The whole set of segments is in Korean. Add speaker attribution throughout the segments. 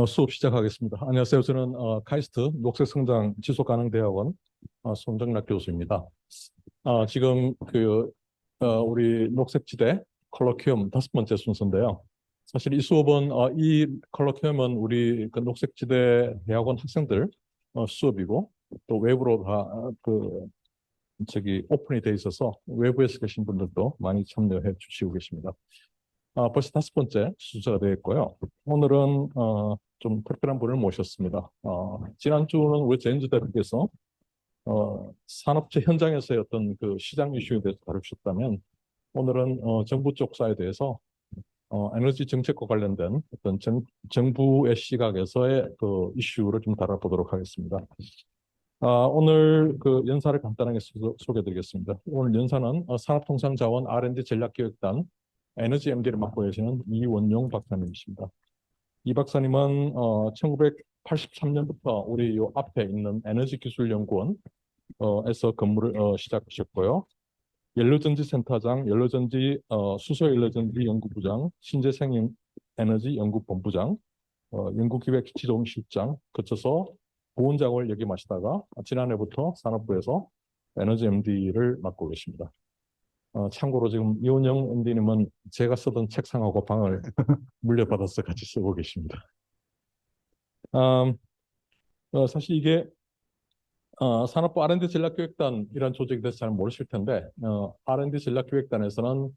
Speaker 1: 수업 시작하겠습니다. 안녕하세요. 저는 카이스트 녹색성장 지속가능대학원 손정락 교수입니다. 지금 우리 녹색지대 컬러큐엄 5번째 순서인데요. 사실 이 수업은 이 컬러큐엄은 우리 그 녹색지대 대학원 학생들 수업이고 또 외부로 다 저기 오픈이 돼 있어서 외부에서 계신 분들도 많이 참여해 주시고 계십니다. 벌써 5번째 순서가 되었고요. 오늘은 좀 특별한 분을 모셨습니다. 지난주는 우리 제인즈 대표께서 산업체 현장에서의 어떤 그 시장 이슈에 대해서 다루셨다면 오늘은 정부 쪽 사이드에서 에너지 정책과 관련된 어떤 정부의 시각에서의 그 이슈를 좀 다뤄보도록 하겠습니다. 오늘 그 연사를 간단하게 소개해드리겠습니다. 오늘 연사는 산업통상자원 R&D 전략기획단 에너지 MD를 맡고 계시는 이원용 박사님이십니다. 이 박사님은 1983년부터 우리 요 앞에 있는 에너지기술연구원에서 근무를 시작하셨고요. 연료전지센터장, 수소연료전지 연구부장, 신재생 에너지 연구본부장, 연구기획지도실장 거쳐서 보훈장을 역임하시다가 지난해부터 산업부에서 에너지 MD를 맡고 계십니다. 참고로 지금 이원영 MD님은 제가 쓰던 책상하고 방을 물려받아서 같이 쓰고 계십니다. 사실 이게 산업부 R&D 전략기획단이라는 조직에 대해서 잘 모르실 텐데 R&D 전략기획단에서는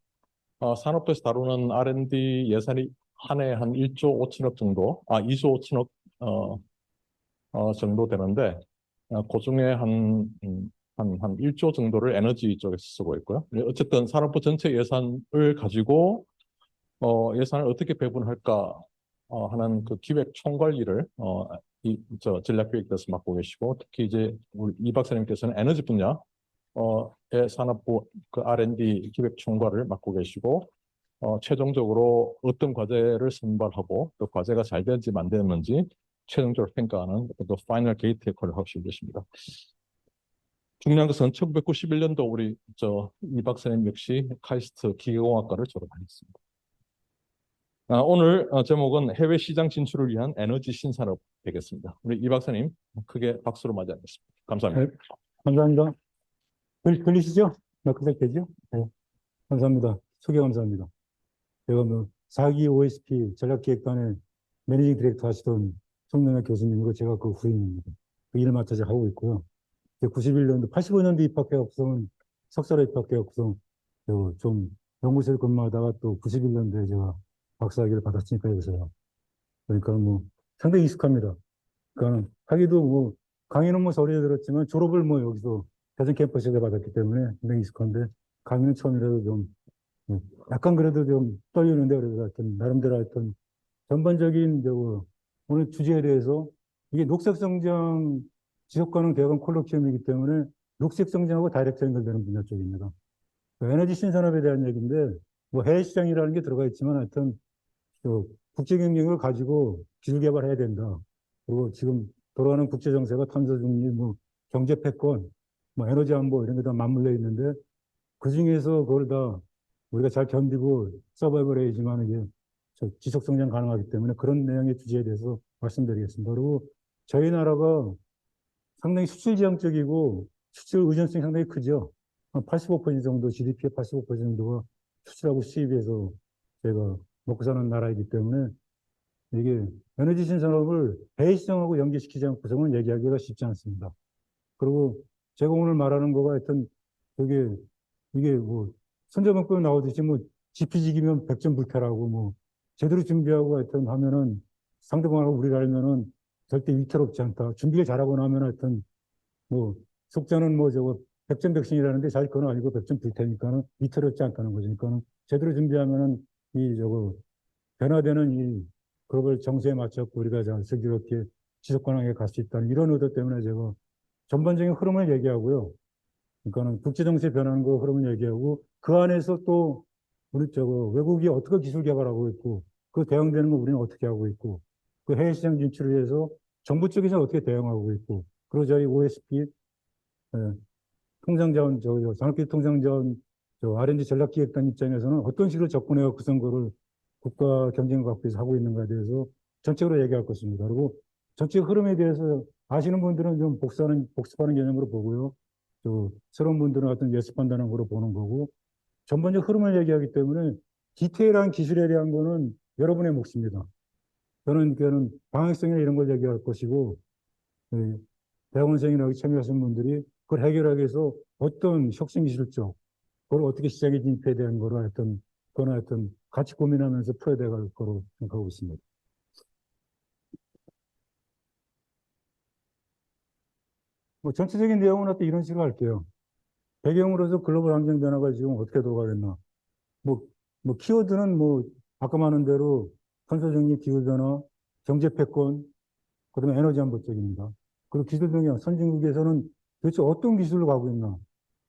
Speaker 1: 산업부에서 다루는 R&D 예산이 한 해에 한 1조 5천억 정도, 2조 5천억 정도 되는데 그중에 한 1조 정도를 에너지 쪽에서 쓰고 있고요. 어쨌든 산업부 전체 예산을 가지고 예산을 어떻게 배분할까 하는 그 기획 총괄일을 전략기획대에서 맡고 계시고 특히 이제 우리 이 박사님께서는 에너지 분야의 산업부 그 R&D 기획 총괄을 맡고 계시고 최종적으로 어떤 과제를 선발하고 또 과제가 잘 되는지 안 되는지 최종적으로 평가하는 그 파이널 게이트 역할을 하시고 계십니다. 중요한 것은 1991년도 우리 이 박사님 역시 카이스트 기계공학과를 졸업하셨습니다. 오늘 제목은 해외 시장 진출을 위한 에너지 신산업 되겠습니다. 우리 이 박사님 크게 박수로 맞이하겠습니다. 감사합니다.
Speaker 2: 네, 감사합니다. 들리시죠? 마크색 되죠? 네, 감사합니다. 소개 감사합니다. 제가 4기 OSP 전략기획단의 매니징 디렉터 하시던 송명학 교수님이고 제가 그 후임입니다. 그 일을 맡아서 하고 있고요. 91년도, 85년도 입학해갖고서는 석사로 입학해갖고서 좀 연구소에 근무하다가 또 91년도에 제가 박사학위를 받았으니까 여기서요. 그러니까 상당히 익숙합니다. 그러니까 하기도 강의는 서울에 들었지만 졸업을 여기서 대전 캠퍼스에서 받았기 때문에 굉장히 익숙한데 강의는 처음이라도 좀 약간 그래도 좀 떨리는데 그래도 하여튼 나름대로 하여튼 전반적인 오늘 주제에 대해서 이게 녹색성장 지속가능 대학원 콜로키움이기 때문에 녹색성장하고 다이렉트 연결되는 분야 쪽입니다. 에너지 신산업에 대한 얘기인데 해외 시장이라는 게 들어가 있지만 하여튼 국제 경쟁을 가지고 기술 개발해야 된다. 그리고 지금 돌아가는 국제 정세가 탄소 중립, 경제 패권, 에너지 안보 이런 게 다 맞물려 있는데 그 중에서 그걸 다 우리가 잘 견디고 서바이벌 해야지만 이게 지속 성장 가능하기 때문에 그런 내용의 주제에 대해서 말씀드리겠습니다. 그리고 저희 나라가 상당히 수출 지향적이고 수출 의존성이 상당히 크죠. 한 85% 정도 GDP의 85% 정도가 수출하고 수입에서 저희가 먹고 사는 나라이기 때문에 이게 에너지 신산업을 해외 시장하고 연계시키지 않고서는 얘기하기가 쉽지 않습니다. 그리고 제가 오늘 말하는 거가 하여튼 이게 선제문구에 나오듯이 지피지기면 백전 불패라고 제대로 준비하고 하여튼 하면은 상대방하고 우리가 알면은 절대 위태롭지 않다. 준비를 잘하고 나면 하여튼 속자는 백전백승이라는데 사실 그건 아니고 백전불패니까는 위태롭지 않다는 거죠. 그러니까는 제대로 준비하면은 변화되는 이 글로벌 정세에 맞춰서 우리가 잘 슬기롭게 지속 가능하게 갈 수 있다는 이런 의도 때문에 제가 전반적인 흐름을 얘기하고요. 그러니까는 국제 정세 변하는 거 흐름을 얘기하고 그 안에서 또 우리 외국이 어떻게 기술 개발하고 있고 그 대응되는 거 우리는 어떻게 하고 있고 그 해외 시장 진출을 위해서 정부 쪽에서 어떻게 대응하고 있고 그리고 저희 OSP 통상자원 산업기술 통상자원 R&D 전략기획단 입장에서는 어떤 식으로 접근해서 그 선거를 국가 경쟁을 갖고 해서 하고 있는가에 대해서 전체적으로 얘기할 것입니다. 그리고 전체 흐름에 대해서 아시는 분들은 좀 복습하는 개념으로 보고요. 또 새로운 분들은 어떤 예습한다는 거로 보는 거고, 전반적 흐름을 얘기하기 때문에 디테일한 기술에 대한 거는 여러분의 몫입니다. 저는 그는 방향성이나 이런 걸 얘기할 것이고, 예, 대학원생이나 여기 참여하신 분들이 그걸 해결하기 위해서 어떤 혁신 기술적, 그걸 어떻게 시장에 진입해야 되는 거로 하여튼, 그거는 하여튼 같이 고민하면서 풀어야 될 거로 생각하고 있습니다. 뭐 전체적인 내용은 하여튼 이런 식으로 할게요. 배경으로서 글로벌 환경 변화가 지금 어떻게 돌아가겠나. 뭐, 키워드는 아까 말한 대로 탄소 중립, 기후 변화, 경제 패권, 그다음에 에너지 안보 쪽입니다. 그리고 기술 동향, 선진국에서는 도대체 어떤 기술로 가고 있나,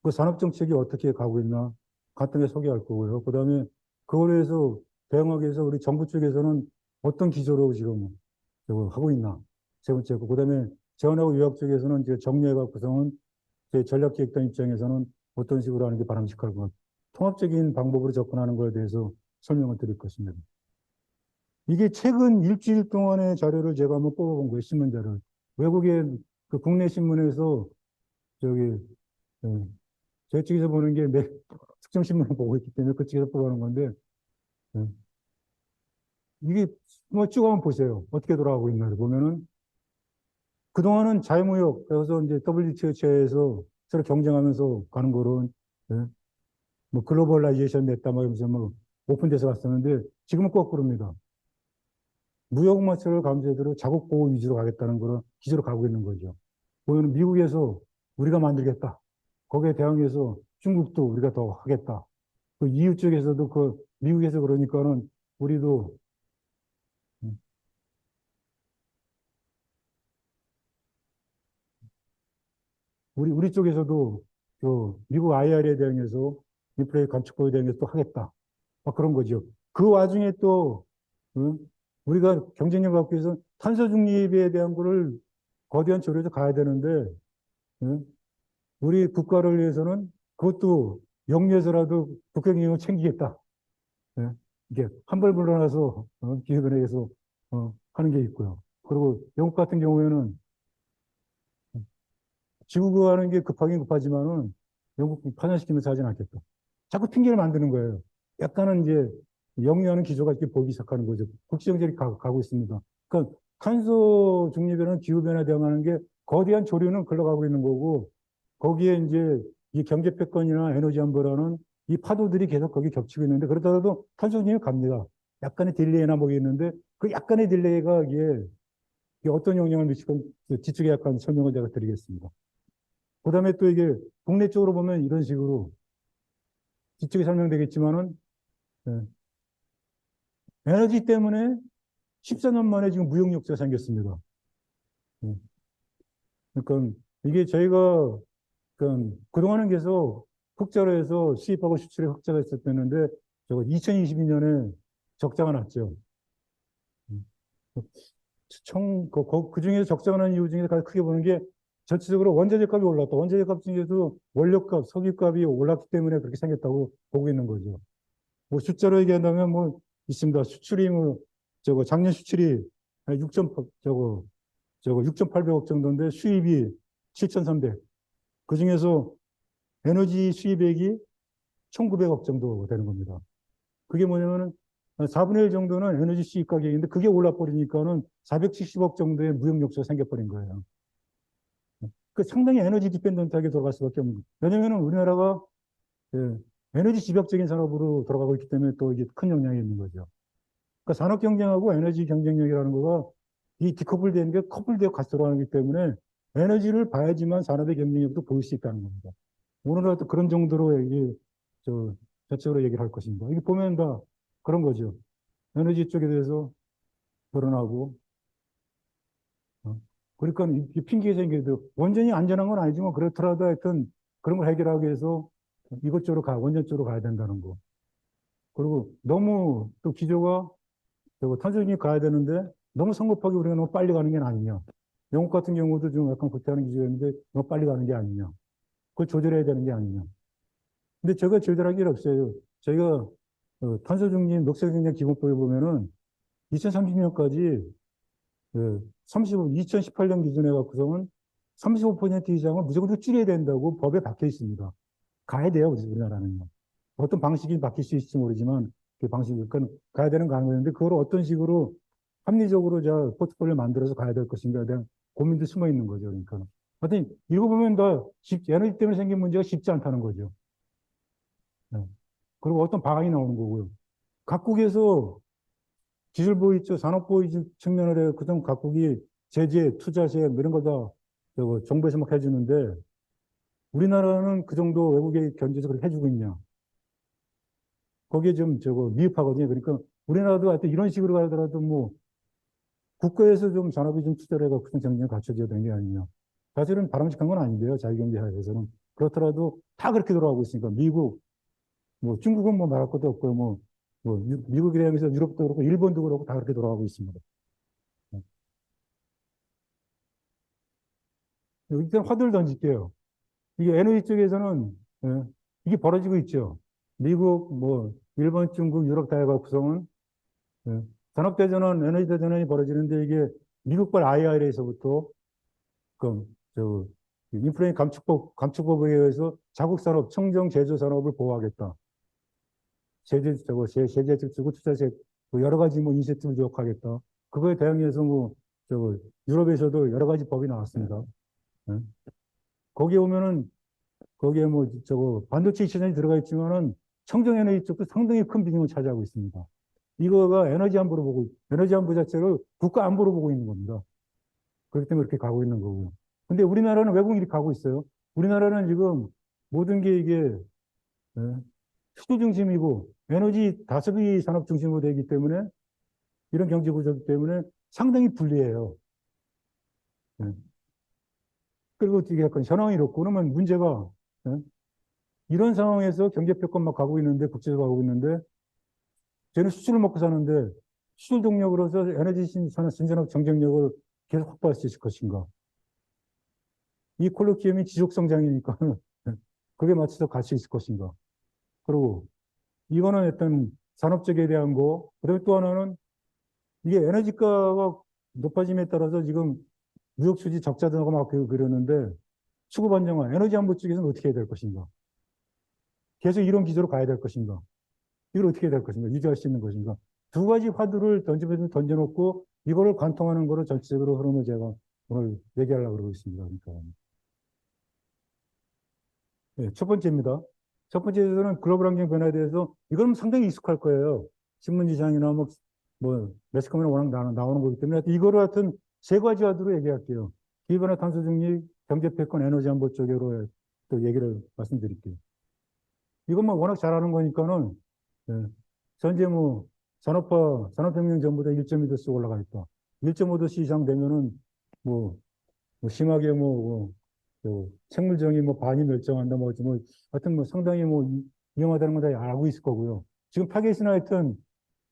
Speaker 2: 그 산업 정책이 어떻게 가고 있나 간단하게 소개할 거고요. 그다음에 그거에 대해서 대응하기 위해서 우리 정부 쪽에서는 어떤 기조로 지금 저거 하고 있나, 세 번째고, 그다음에 재원하고 유학 쪽에서는 이제 정례가 구성은 제 전략기획단 입장에서는 어떤 식으로 하는 게 바람직할 것, 통합적인 방법으로 접근하는 것에 대해서 설명을 드릴 것입니다. 이게 최근 일주일 동안의 자료를 제가 한번 뽑아본 거예요. 신문 자료를. 외국의 그 국내 신문에서 저기 저희 쪽에서 보는 게 특정 신문을 보고 있기 때문에 그쪽에서 뽑아놓은 건데, 예, 이게 뭐 쭉 한번 보세요. 어떻게 돌아가고 있나를 보면은 그동안은 자유무역, 그래서 이제 WTO에서 서로 경쟁하면서 가는 거로, 예, 뭐 글로벌라이제이션 됐다 뭐 이러면서 뭐 오픈돼서 갔었는데, 지금은 거꾸로입니다. 무역 마찰을 감제대로 자국 보호 위주로 가겠다는 거로 기조로 가고 있는 거죠. 보면 미국에서 우리가 만들겠다. 거기에 대항해서 중국도 우리가 더 하겠다. 그 EU 쪽에서도 그 미국에서 그러니까는 우리도, 음, 우리 쪽에서도 그 미국 IR에 대항해서 인플레이 감축법에 대항해서 또 하겠다. 막 그런 거죠. 그 와중에 또 응? 우리가 경쟁력을 갖기 위해서 탄소 중립에 대한 거를 거대한 조력에서 가야 되는데, 응? 우리 국가를 위해서는 그것도 영리해서라도 국경영을 챙기겠다. 예? 이게 한 발 물러나서 기획은행에서 하는 게 있고요. 그리고 영국 같은 경우에는 지구가 하는 게 급하긴 급하지만은 영국 파산시키면서 하진 않겠다. 자꾸 핑계를 만드는 거예요. 약간은 이제 영위하는 기조가 이렇게 보이기 시작하는 거죠. 국제정책이 가고 있습니다. 그러니까 탄소 중립에는 기후변화에 대응하는 게 거대한 조류는 흘러가고 있는 거고, 거기에 이제 이 경제 패권이나 에너지 안보라는 이 파도들이 계속 거기 겹치고 있는데, 그렇다고 탄소 중립이 갑니다. 약간의 딜레이나 뭐 있는데, 그 약간의 딜레이가 이게 어떤 영향을 미치건 뒤쪽에 약간 설명을 제가 드리겠습니다. 그 다음에 또 이게 국내 쪽으로 보면 이런 식으로 뒤쪽에 설명되겠지만은, 예, 에너지 때문에 14년 만에 지금 무역 역사가 생겼습니다. 예. 그러니까 이게 저희가 그동안은 계속 흑자로 해서 수입하고 수출에 흑자가 있었는데, 저거 2022년에 적자가 났죠. 음. 그 중에서 적자가 난 이유 중에 가장 크게 보는 게 전체적으로 원자재 값이 올랐다. 원자재 값 중에서도 원료값, 석유값이 올랐기 때문에 그렇게 생겼다고 보고 있는 거죠. 뭐 숫자로 얘기한다면 뭐 있습니다. 수출이 작년 수출이 6,800억 정도인데 수입이 7,300. 그 중에서 에너지 수입액이 1,900억 정도 되는 겁니다. 그게 뭐냐면은 4분의 1 정도는 에너지 수입 가격인데 그게 올라버리니까는 470억 정도의 무역 욕조가 생겨버린 거예요. 그 상당히 에너지 디펜던트하게 돌아갈 수밖에 없는 거예요. 왜냐면은 우리나라가 예, 에너지 집약적인 산업으로 돌아가고 있기 때문에 또 이게 큰 영향이 있는 거죠. 그러니까 산업 경쟁하고 에너지 경쟁력이라는 거가 이 디커플되는 게 커플되어 같이 돌아가기 때문에 에너지를 봐야지만 산업의 경쟁력도 보일 수 있다는 겁니다. 오늘은 또 그런 정도로 전체적으로 얘기를 할 것입니다. 이게 보면 다 그런 거죠. 에너지 쪽에 대해서 토론하고, 어, 그러니까 이 핑계가 생겨도 완전히 안전한 건 아니지만 그렇더라도 하여튼 그런 걸 해결하기 위해서 이것저것 원전 쪽으로 가야 된다는 거. 그리고 너무 또 기조가 탄소중립 가야 되는데 너무 성급하게 우리가 너무 빨리 가는 게 아니냐. 영국 같은 경우도 좀 약간 구태하는 기조였는데 너무 빨리 가는 게 아니냐. 그걸 조절해야 되는 게 아니냐. 근데 제가 조절할 게 없어요. 저희가 탄소중립, 녹색중립 기본법에 보면은 2030년까지 35, 2018년 기준에 갖고서는 35% 이상은 무조건 줄여야 된다고 법에 박혀 있습니다. 가야 돼요, 우리나라는요. 어떤 방식이 바뀔 수 있을지 모르지만 그 방식이 가야 되는 가능성인데 그걸 어떤 식으로 합리적으로 포트폴리오 만들어서 가야 될 것인가에 대한 고민도 숨어 있는 거죠. 그러니까. 하여튼 읽어보면 에너지 때문에 생긴 문제가 쉽지 않다는 거죠. 네. 그리고 어떤 방안이 나오는 거고요. 각국에서 기술보호 있죠. 산업보호 측면으로 해서 그동 각국이 제재, 투자세 뭐 이런 거 다 정부에서 막 해주는데 우리나라는 그 정도 외국에 견제해서 그렇게 해주고 있냐. 거기에 좀 미흡하거든요. 그러니까 우리나라도 하여튼 이런 식으로 가더라도 뭐 국가에서 좀 산업이 좀 투자를 해서 큰 경쟁을 갖춰줘야 되는 게 아니냐. 사실은 바람직한 건 아닌데요. 자유경제하에서는. 그렇더라도 다 그렇게 돌아가고 있으니까 미국, 뭐 중국은 뭐 말할 것도 없고요. 미국이라 해서 유럽도 그렇고 일본도 그렇고 다 그렇게 돌아가고 있습니다. 일단 화두를 던질게요. 이게 에너지 쪽에서는 이게 벌어지고 있죠. 미국, 뭐 일본, 중국, 유럽 다 해갖고서는 산업대전환, 에너지대전환이 벌어지는데 이게 미국발 IRA에서부터 그, 저, 인플레이션 감축법에 의해서 자국 산업, 청정 제조 산업을 보호하겠다. 세제적 주고 투자세, 뭐 여러 가지 뭐 인센티브를 지역하겠다. 그거에 대응해서 유럽에서도 여러 가지 법이 나왔습니다. 네. 거기에 오면은, 거기에 반도체 시장이 들어가 있지만은 청정 에너지 쪽도 상당히 큰 비중을 차지하고 있습니다. 이거가 에너지 안보 자체를 국가 안보로 보고 있는 겁니다. 그렇기 때문에 그렇게 가고 있는 거고요. 근데 우리나라는 외국이 이렇게 가고 있어요. 우리나라는 지금 모든 게 이게 수도 중심이고 에너지 다수비 산업 중심으로 되기 때문에 이런 경제 구조이기 때문에 상당히 불리해요. 그리고 이게 약간 현황이 이렇고 그러면 문제가 이런 상황에서 경제평가 막 가고 있는데 국제적으로 가고 있는데 저는 수출을 먹고 사는데 수출 동력으로서 에너지 신산업 경쟁력을 계속 확보할 수 있을 것인가. 이 콜로키움이 지속 성장이니까 그게 맞춰서 갈 수 있을 것인가. 그리고 이거는 일단 산업 쪽에 대한 거. 그리고 또 하나는 이게 에너지가가 높아짐에 따라서 지금 무역 수지 적자 등하고 막 그러는데 수급 안정화, 에너지 안보 쪽에서는 어떻게 해야 될 것인가. 계속 이런 기조로 가야 될 것인가. 이걸 어떻게 해야 될 것인가. 유지할 수 있는 것인가. 두 가지 화두를 던져놓고 이거를 관통하는 거로 전체적으로 흐름을 제가 오늘 얘기하려고 그러고 있습니다. 그러니까. 네, 첫 번째입니다. 첫 번째는 글로벌 환경 변화에 대해서 이건 상당히 익숙할 거예요. 신문지상이나 매스컴이나 워낙 나오는 거기 때문에 이거를 하여튼 세 가지 화두로 얘기할게요. 기후변화 탄소 중립, 경제 패권, 에너지 안보 쪽으로 또 얘기를 말씀드릴게요. 이것만 워낙 잘하는 거니까는 현재 산업혁명 전보다 1.2도씩 올라가 있다. 1.5도씨 이상 되면은 심하게 생물종이 반이 멸종한다, 하여튼 상당히 위험하다는 건 다 알고 있을 거고요. 지금 타겟은 하여튼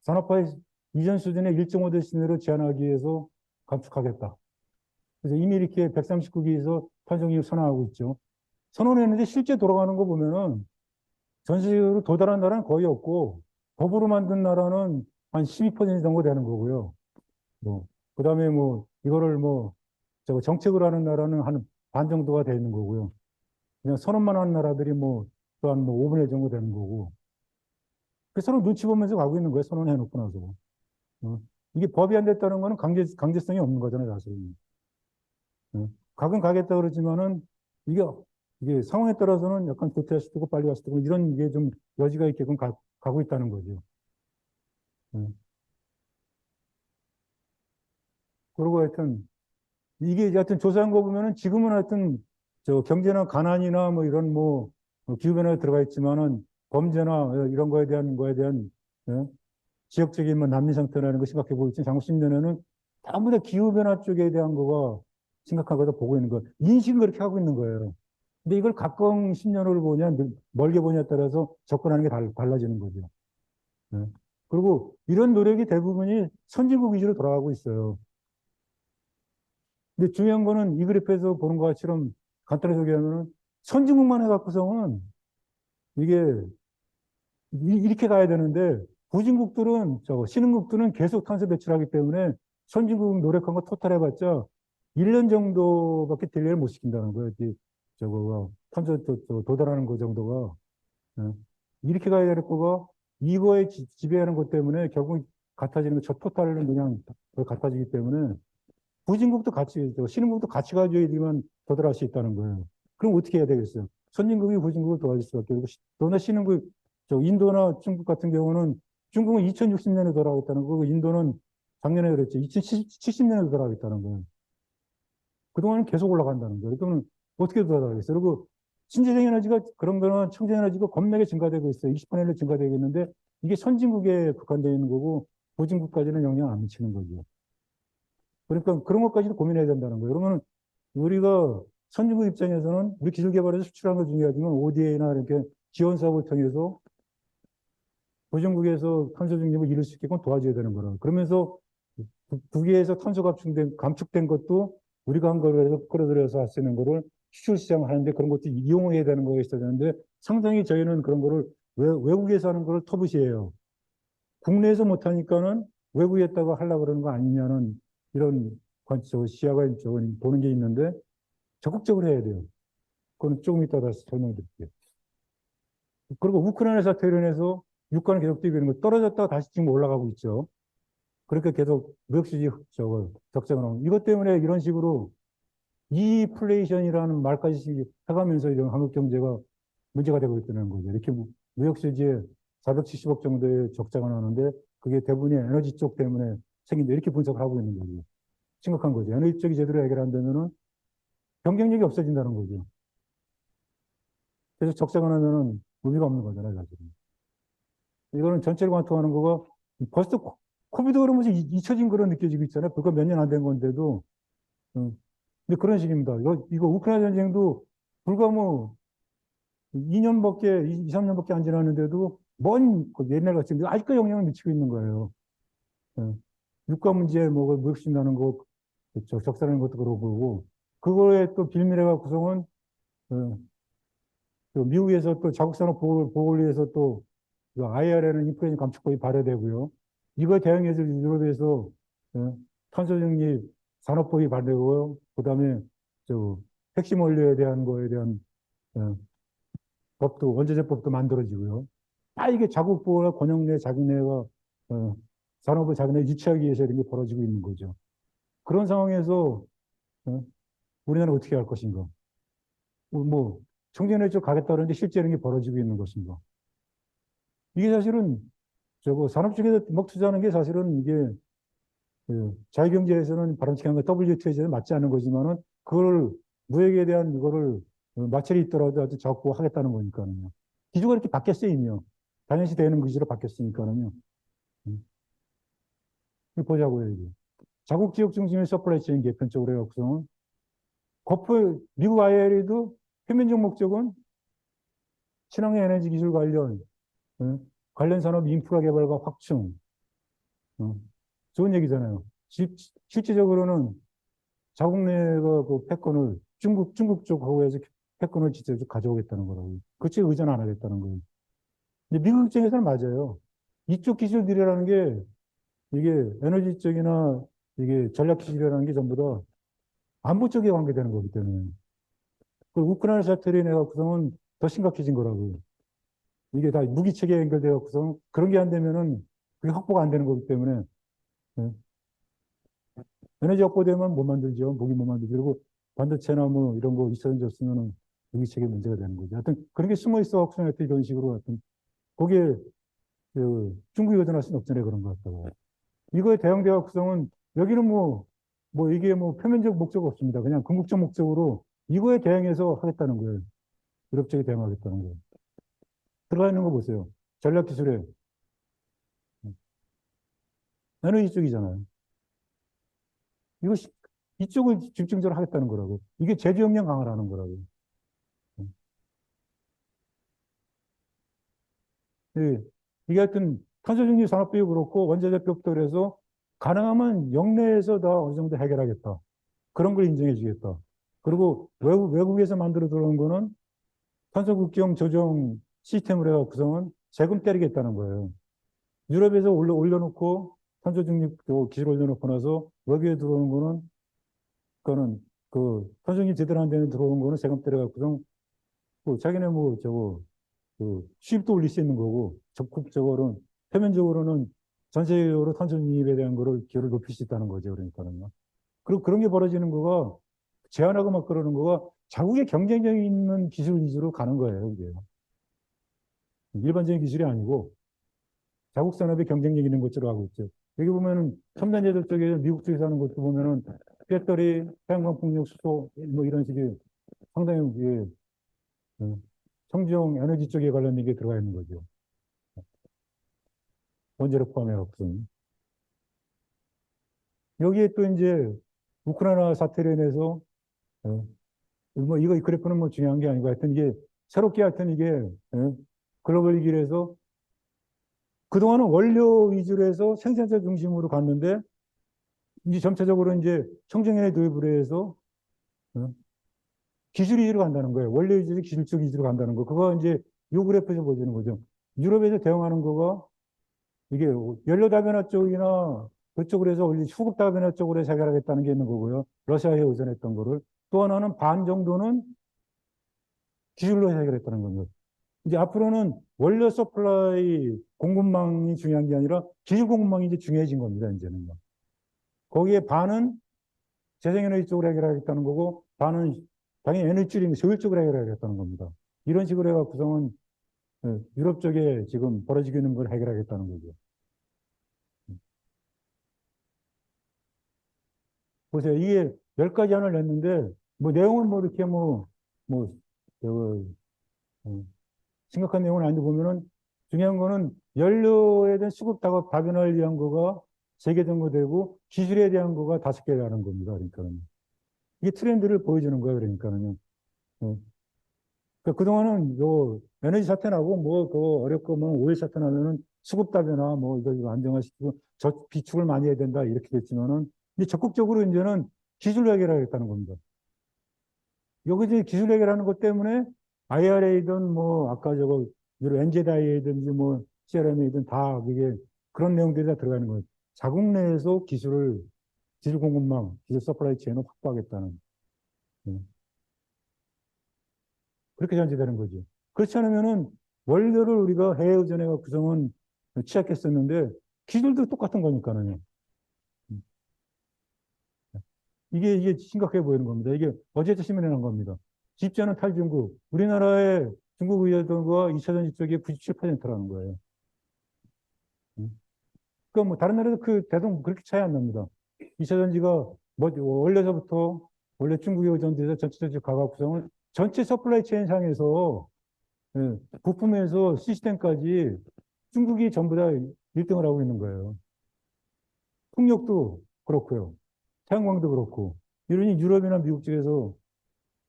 Speaker 2: 산업화 이전 수준의 1.5도 시내로 제한하기 위해서 감축하겠다. 그래서 이미 이렇게 139기에서 탄소기업 선언하고 있죠. 선언했는데 실제 돌아가는 거 보면은 전 세계적으로 도달한 나라는 거의 없고 법으로 만든 나라는 한 12% 정도 되는 거고요. 그 다음에 이거를 정책을 하는 나라는 한 반 정도가 되는 거고요. 그냥 선언만 하는 나라들이 또한 5분의 1 정도 되는 거고. 그 서로 눈치 보면서 가고 있는 거예요. 선언해놓고 나서. 이게 법이 안 됐다는 거는 강제성이 없는 거잖아요, 사실은. 가긴 가겠다 그러지만은 이게 상황에 따라서는 약간 도태할 수도 있고 빨리 갈 수도 있고 이런 게 좀 여지가 있게끔 가고 있다는 거죠. 그리고 하여튼 이게 하여튼 조사한 거 보면은 지금은 하여튼 경제나 가난이나 이런 기후변화에 들어가 있지만은 범죄나 이런 거에 대한 지역적인 난민 상태라는 거 심각해 보이지. 장고 10년에는 전부 다 기후변화 쪽에 대한 거가 심각한 거다 보고 있는 거예요. 인식은 그렇게 하고 있는 거예요. 근데 이걸 가까운 10년을 보냐, 멀게 보냐에 따라서 접근하는 게 달라지는 거죠. 그리고 이런 노력이 대부분이 선진국 위주로 돌아가고 있어요. 근데 중요한 거는 이 그래프에서 보는 것처럼 간단히 소개하면은 선진국만 해갖고서는 이게 이렇게 가야 되는데 후진국들은 신흥국들은 계속 탄소 배출하기 때문에 선진국 노력한 거 토탈 해봤자 1년 정도밖에 딜레이를 못 시킨다는 거예요. 저거가 탄소 도달하는 거 정도가. 예. 이렇게 가야 될 거가 이거에 지배하는 것 때문에 결국 같아지는 거, 저 토탈은 그냥 같아지기 때문에 후진국도 같이, 신흥국도 같이 가져야지만 도달할 수 있다는 거예요. 그럼 어떻게 해야 되겠어요? 선진국이 후진국을 도와줄 수밖에 없고, 또나 신흥국, 인도나 중국 같은 경우는 중국은 2060년에 돌아가겠다는 거고, 인도는 작년에 그랬죠. 2070년에 돌아가겠다는 거예요. 그동안은 계속 올라간다는 거예요. 그러면 어떻게 돌아가겠어요? 그리고 신재생 에너지가 그런 거는 청정 에너지가 겁나게 증가되고 있어요. 20분의 1로 증가되고 있는데 이게 선진국에 국한되어 있는 거고 후진국까지는 영향 안 미치는 거죠. 그러니까 그런 것까지도 고민해야 된다는 거예요. 그러면 우리가 선진국 입장에서는 우리 기술 개발에서 수출하는 거 중요하지만 ODA나 이렇게 지원 사업을 통해서 후진국에서 탄소 중립을 이룰 수 있게끔 도와줘야 되는 거라. 그러면서 국외에서 탄소 감축된 것도 우리가 한 거를 끌어들여서 할 수 있는 거를 수출 시장 하는데 그런 것도 이용해야 되는 거가 있어야 되는데 상당히 저희는 그런 거를 외국에서 하는 거를 터부시해요. 국내에서 못하니까는 외국에다가 하려고 그러는 거 아니냐는 이런 시야가 보는 게 있는데 적극적으로 해야 돼요. 그건 조금 이따 다시 설명드릴게요. 그리고 우크라이나 사태로 인해서 유가는 계속 뛰고 있는 거 떨어졌다가 다시 지금 올라가고 있죠. 그렇게 계속 무역수지 적자가 나오고 이것 때문에 이런 식으로 이플레이션이라는 말까지 해가면서 이런 한국 경제가 문제가 되고 있다는 거죠. 이렇게 무역수지에 470억 정도의 적자가 나오는데 그게 대부분이 에너지 쪽 때문에 생긴다. 이렇게 분석을 하고 있는 거죠. 심각한 거죠. 에너지 쪽이 제대로 해결 안 되면은 경쟁력이 없어진다는 거죠. 그래서 적자가 나면은 의미가 없는 거잖아요, 사실은. 이거는 전체를 관통하는 거가 벌써 코비드 그러면서 잊혀진 그런 느껴지고 있잖아요. 불과 몇 년 안 된 건데도. 근데 그런 식입니다. 이거 우크라이나 전쟁도 불과 뭐 2년밖에, 2, 3년밖에 안 지났는데도 옛날 같이 아직도 영향을 미치고 있는 거예요. 유가 문제, 뭐, 무역신다는 거, 적자라는 것도 그러고, 그거에 또 빌미래가 구성은, 또 미국에서 또 자국 산업 보호를 위해서 또 IRA는 인플레이션 감축법이 발효되고요. 이거에 대응해서 유럽에서 탄소 중립 산업법이 발효되고요. 그다음에 핵심 원료에 대한 거에 대한 법도 원자재법도 만들어지고요. 다 이게 자국 보호나 권역내 자기네가 산업을 자기네 유치하기 위해서 이런 게 벌어지고 있는 거죠. 그런 상황에서 우리나라는 어떻게 할 것인가? 뭐 청정에너지 쪽 가겠다 그러는데 실제 이런 게 벌어지고 있는 것인가? 이게 사실은 산업 쪽에서 막 투자하는 게 사실은 이게 자유경제에서는 바람직한 거 WTO에서는 맞지 않는 거지만은 그걸 무역에 대한 이거를 마찰이 있더라도 아주 적고 하겠다는 거니까요. 기조가 이렇게 바뀌었어요, 이미요. 당연시 되는 기조로 바뀌었으니까요. 보자고요, 이게. 자국 지역 중심의 서플라이 체인 개편 쪽으로 해갖고서는 미국 IRA도 표면적 목적은 친환경 에너지 기술 관련 산업 인프라 개발과 확충. 좋은 얘기잖아요. 실제적으로는 자국 내가 그 패권을 중국 쪽하고 해서 패권을 직접 가져오겠다는 거라고. 그치 의존 안 하겠다는 거예요. 근데 미국 입장에서는 맞아요. 이쪽 기술들이라는 게 이게 에너지 쪽이나 이게 전략 기술이라는 게 전부 다 안보 쪽에 관계되는 거기 때문에. 그 우크라이나 사태로 인해 갖고서는 더 심각해진 거라고요. 이게 다 무기 체계에 연결돼 갖고서 그런 게 안 되면은 그게 확보가 안 되는 거기 때문에 에너지 확보되면 못 만들죠. 무기 못 만들죠. 그리고 반도체나 뭐 이런 거 있어졌으면은 무기 체계 문제가 되는 거죠. 하여튼 그런 게 숨어 있어 갖고서 하여튼 이런 식으로 하여튼 거기에 중국이 의존할 수는 없잖아요. 그런 것 같다고. 이거에 대응돼 갖고서는 여기는 이게 표면적 목적 없습니다. 그냥 궁극적 목적으로 이거에 대응해서 하겠다는 거예요. 유럽 쪽에 대응하겠다는 거예요. 들어가 있는 거 보세요. 전략 기술에 에너지 쪽이잖아요. 이쪽을 집중적으로 하겠다는 거라고. 이게 제조 역량 강화라는 거라고. 예. 이게 하여튼 탄소중립 산업비도 그렇고 원자재법도 그래서 가능하면 역내에서 다 어느 정도 해결하겠다. 그런 걸 인정해 주겠다. 그리고 외국에서 만들어 들어온 거는 탄소 국경 조정 시스템을 해서 구성은 세금 때리겠다는 거예요. 유럽에서 올려놓고 탄소 중립 기술 올려놓고 나서 여기에 들어오는 그거는 그 탄소 중립 제대로 안 되는 들어오는 거는 세금 때려갖고서 그 자기네 뭐 저거 그 수입도 올릴 수 있는 거고 적극적으로는 표면적으로는 전체적으로 탄소 중립에 대한 거를 기여를 높일 수 있다는 거죠. 그러니까는요. 그리고 그런 게 벌어지는 거가 제한하고 막 그러는 거가 자국의 경쟁력이 있는 기술 위주로 가는 거예요. 이게 일반적인 기술이 아니고 자국 산업의 경쟁력 있는 것으로 하고 있죠. 여기 보면은 첨단 제조 쪽에 미국 쪽에서 하는 것도 보면은 배터리, 태양광 풍력, 수소 뭐 이런 식의 상당히 이게 청정 에너지 쪽에 관련된 게 들어가 있는 거죠. 원재료 포함해갖고. 여기에 또 이제 우크라이나 사태로 인해서 뭐 이거 이 그래프는 뭐 중요한 게 아니고 하여튼 이게 새롭게 하여튼 이게 글로벌 위기에서 그동안은 원료 위주로 해서 생산자 중심으로 갔는데 이제 점차적으로 이제 청정에너지 도입을 해서 기술 위주로 간다는 거예요. 원료 위주로 기술적 위주로 간다는 거. 그거 이제 요 그래프에서 보여주는 거죠. 유럽에서 대응하는 거가 이게 연료 다변화 쪽이나 그쪽으로 해서 원래 수급 다변화 쪽으로 해서 해결하겠다는 게 있는 거고요. 러시아에 의존했던 거를. 또 하나는 반 정도는 기술로 해결했다는 겁니다. 이제 앞으로는 원료 서플라이 공급망이 중요한 게 아니라 기술 공급망이 이제 중요해진 겁니다. 이제는. 거기에 반은 재생에너지 쪽으로 해결하겠다는 거고, 반은 당연히 에너지 줄이는 효율적으로 해결하겠다는 겁니다. 이런 식으로 해가 구성은 유럽 쪽에 지금 벌어지고 있는 걸 해결하겠다는 거죠. 보세요. 이게 10가지 안을 냈는데, 뭐 내용은 뭐 이렇게 뭐, 저, 심각한 내용은 아닌데 보면은 중요한 거는 연료에 대한 수급 다변화를 위한 거가 3개 정도 되고 기술에 대한 거가 5개라는 겁니다. 그러니까는. 이게 트렌드를 보여주는 거예요. 그러니까는요. 그러니까 그동안은 요 에너지 사태 나고 뭐 그 어렵고 뭐 오일 사태 나면은 수급 다변화 뭐 이거 안정화시키고 저 비축을 많이 해야 된다 이렇게 됐지만은 이제 적극적으로 이제는 기술 해결하겠다는 겁니다. 여기 이제 기술 해결하는 것 때문에 IRA든 뭐 아까 저거 NZIA든지 뭐 CRM이든 다 그게 그런 내용들이 다 들어가는 거예요. 자국 내에서 기술 공급망, 기술 서플라이 체인을 확보하겠다는 그렇게 전제되는 거죠. 그렇지 않으면은 원료를 우리가 해외 의존해가 구성은 취약했었는데 기술도 똑같은 거니까는요. 이게 심각해 보이는 겁니다. 이게 어제도 신문에 난 겁니다. 집자는 탈중국. 우리나라의 중국 의존도가 2차 전지 쪽에 97%라는 거예요. 그러니까 뭐 다른 나라도 그 대동 그렇게 차이 안 납니다. 2차 전지가 뭐 원래 중국에 의존돼서 전체적으로 가격 구성을 전체 서플라이 체인 상에서 부품에서 시스템까지 중국이 전부 다 1등을 하고 있는 거예요. 풍력도 그렇고요. 태양광도 그렇고. 이러니 유럽이나 미국 쪽에서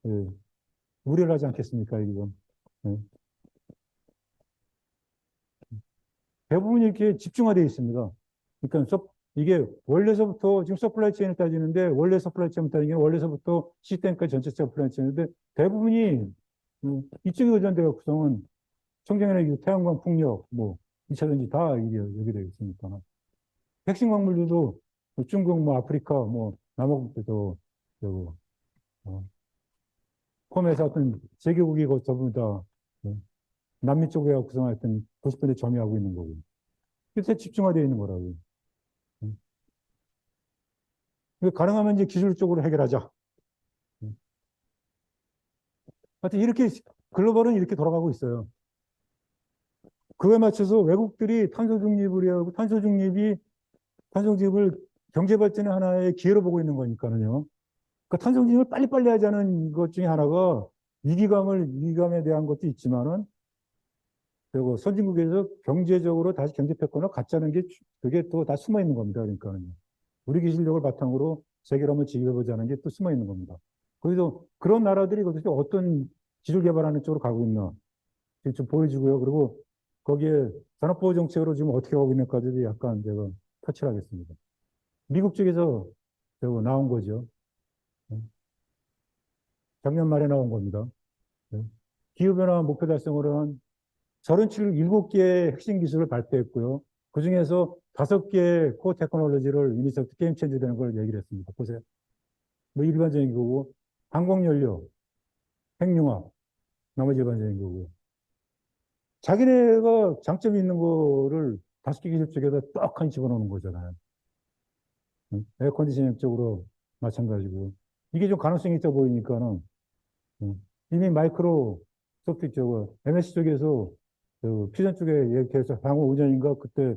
Speaker 2: 예, 우려를 하지 않겠습니까, 이건. 예. 대부분 이렇게 집중화되어 있습니다. 그러니까 이게 원래서부터 지금 서플라이 체인을 따지는데 원래 서플라이 체인을 따지는 게 원래서부터 시스템까지 전체 서플라이 체인인데 대부분이 이쪽에 의존되어 구성은 청정에너지, 태양광, 풍력, 뭐 2차 전지 다 이게 여기 되어 있으니까. 핵심 광물들도 뭐 중국, 뭐 아프리카, 뭐 남아공에도 저 폼에서 어떤 세계국이 전부 다 남미 쪽에 구성하였던 90% 점유하고 있는 거고. 그래서 집중화되어 있는 거라고요. 가능하면 이제 기술적으로 해결하자. 하여튼 이렇게 글로벌은 이렇게 돌아가고 있어요. 그거에 맞춰서 외국들이 탄소 중립을 경제 발전의 하나의 기회로 보고 있는 거니까는요. 그러니까 탄소 중립을 빨리빨리 하자는 것 중에 하나가 위기감에 대한 것도 있지만은 그리고 선진국에서 경제적으로 다시 경제 패권을 갖자는 게 그게 또 다 숨어 있는 겁니다. 그러니까는요. 우리 기술력을 바탕으로 세계로 한번 지배해보자는 게 또 숨어 있는 겁니다. 거기서 그런 나라들이 도대체 어떤 기술 개발하는 쪽으로 가고 있나 좀 보여주고요. 그리고 거기에 산업보호 정책으로 지금 어떻게 가고 있는가도 약간 제가 터치를 하겠습니다. 미국 쪽에서 저거 나온 거죠. 작년 말에 나온 겁니다. 기후변화 목표 달성으로 한 37, 7개의 핵심 기술을 발표했고요. 그중에서 5개의 코어 테크놀로지를 유니스부터 게임 체인지 되는 걸 얘기를 했습니다. 보세요. 뭐 일반적인 거고, 항공연료, 핵융합, 나머지 일반적인 거고. 자기네가 장점이 있는 거를 5개 기술 쪽에다 떡하니 집어넣는 거잖아요. 응? 에어컨디셔닝 쪽으로 마찬가지고. 이게 좀 가능성이 있어 보이니까는, 응. 이미 마이크로 소프트 쪽, MS 쪽에서 그 퓨전 쪽에 얘기해서 향후 5년인가 그때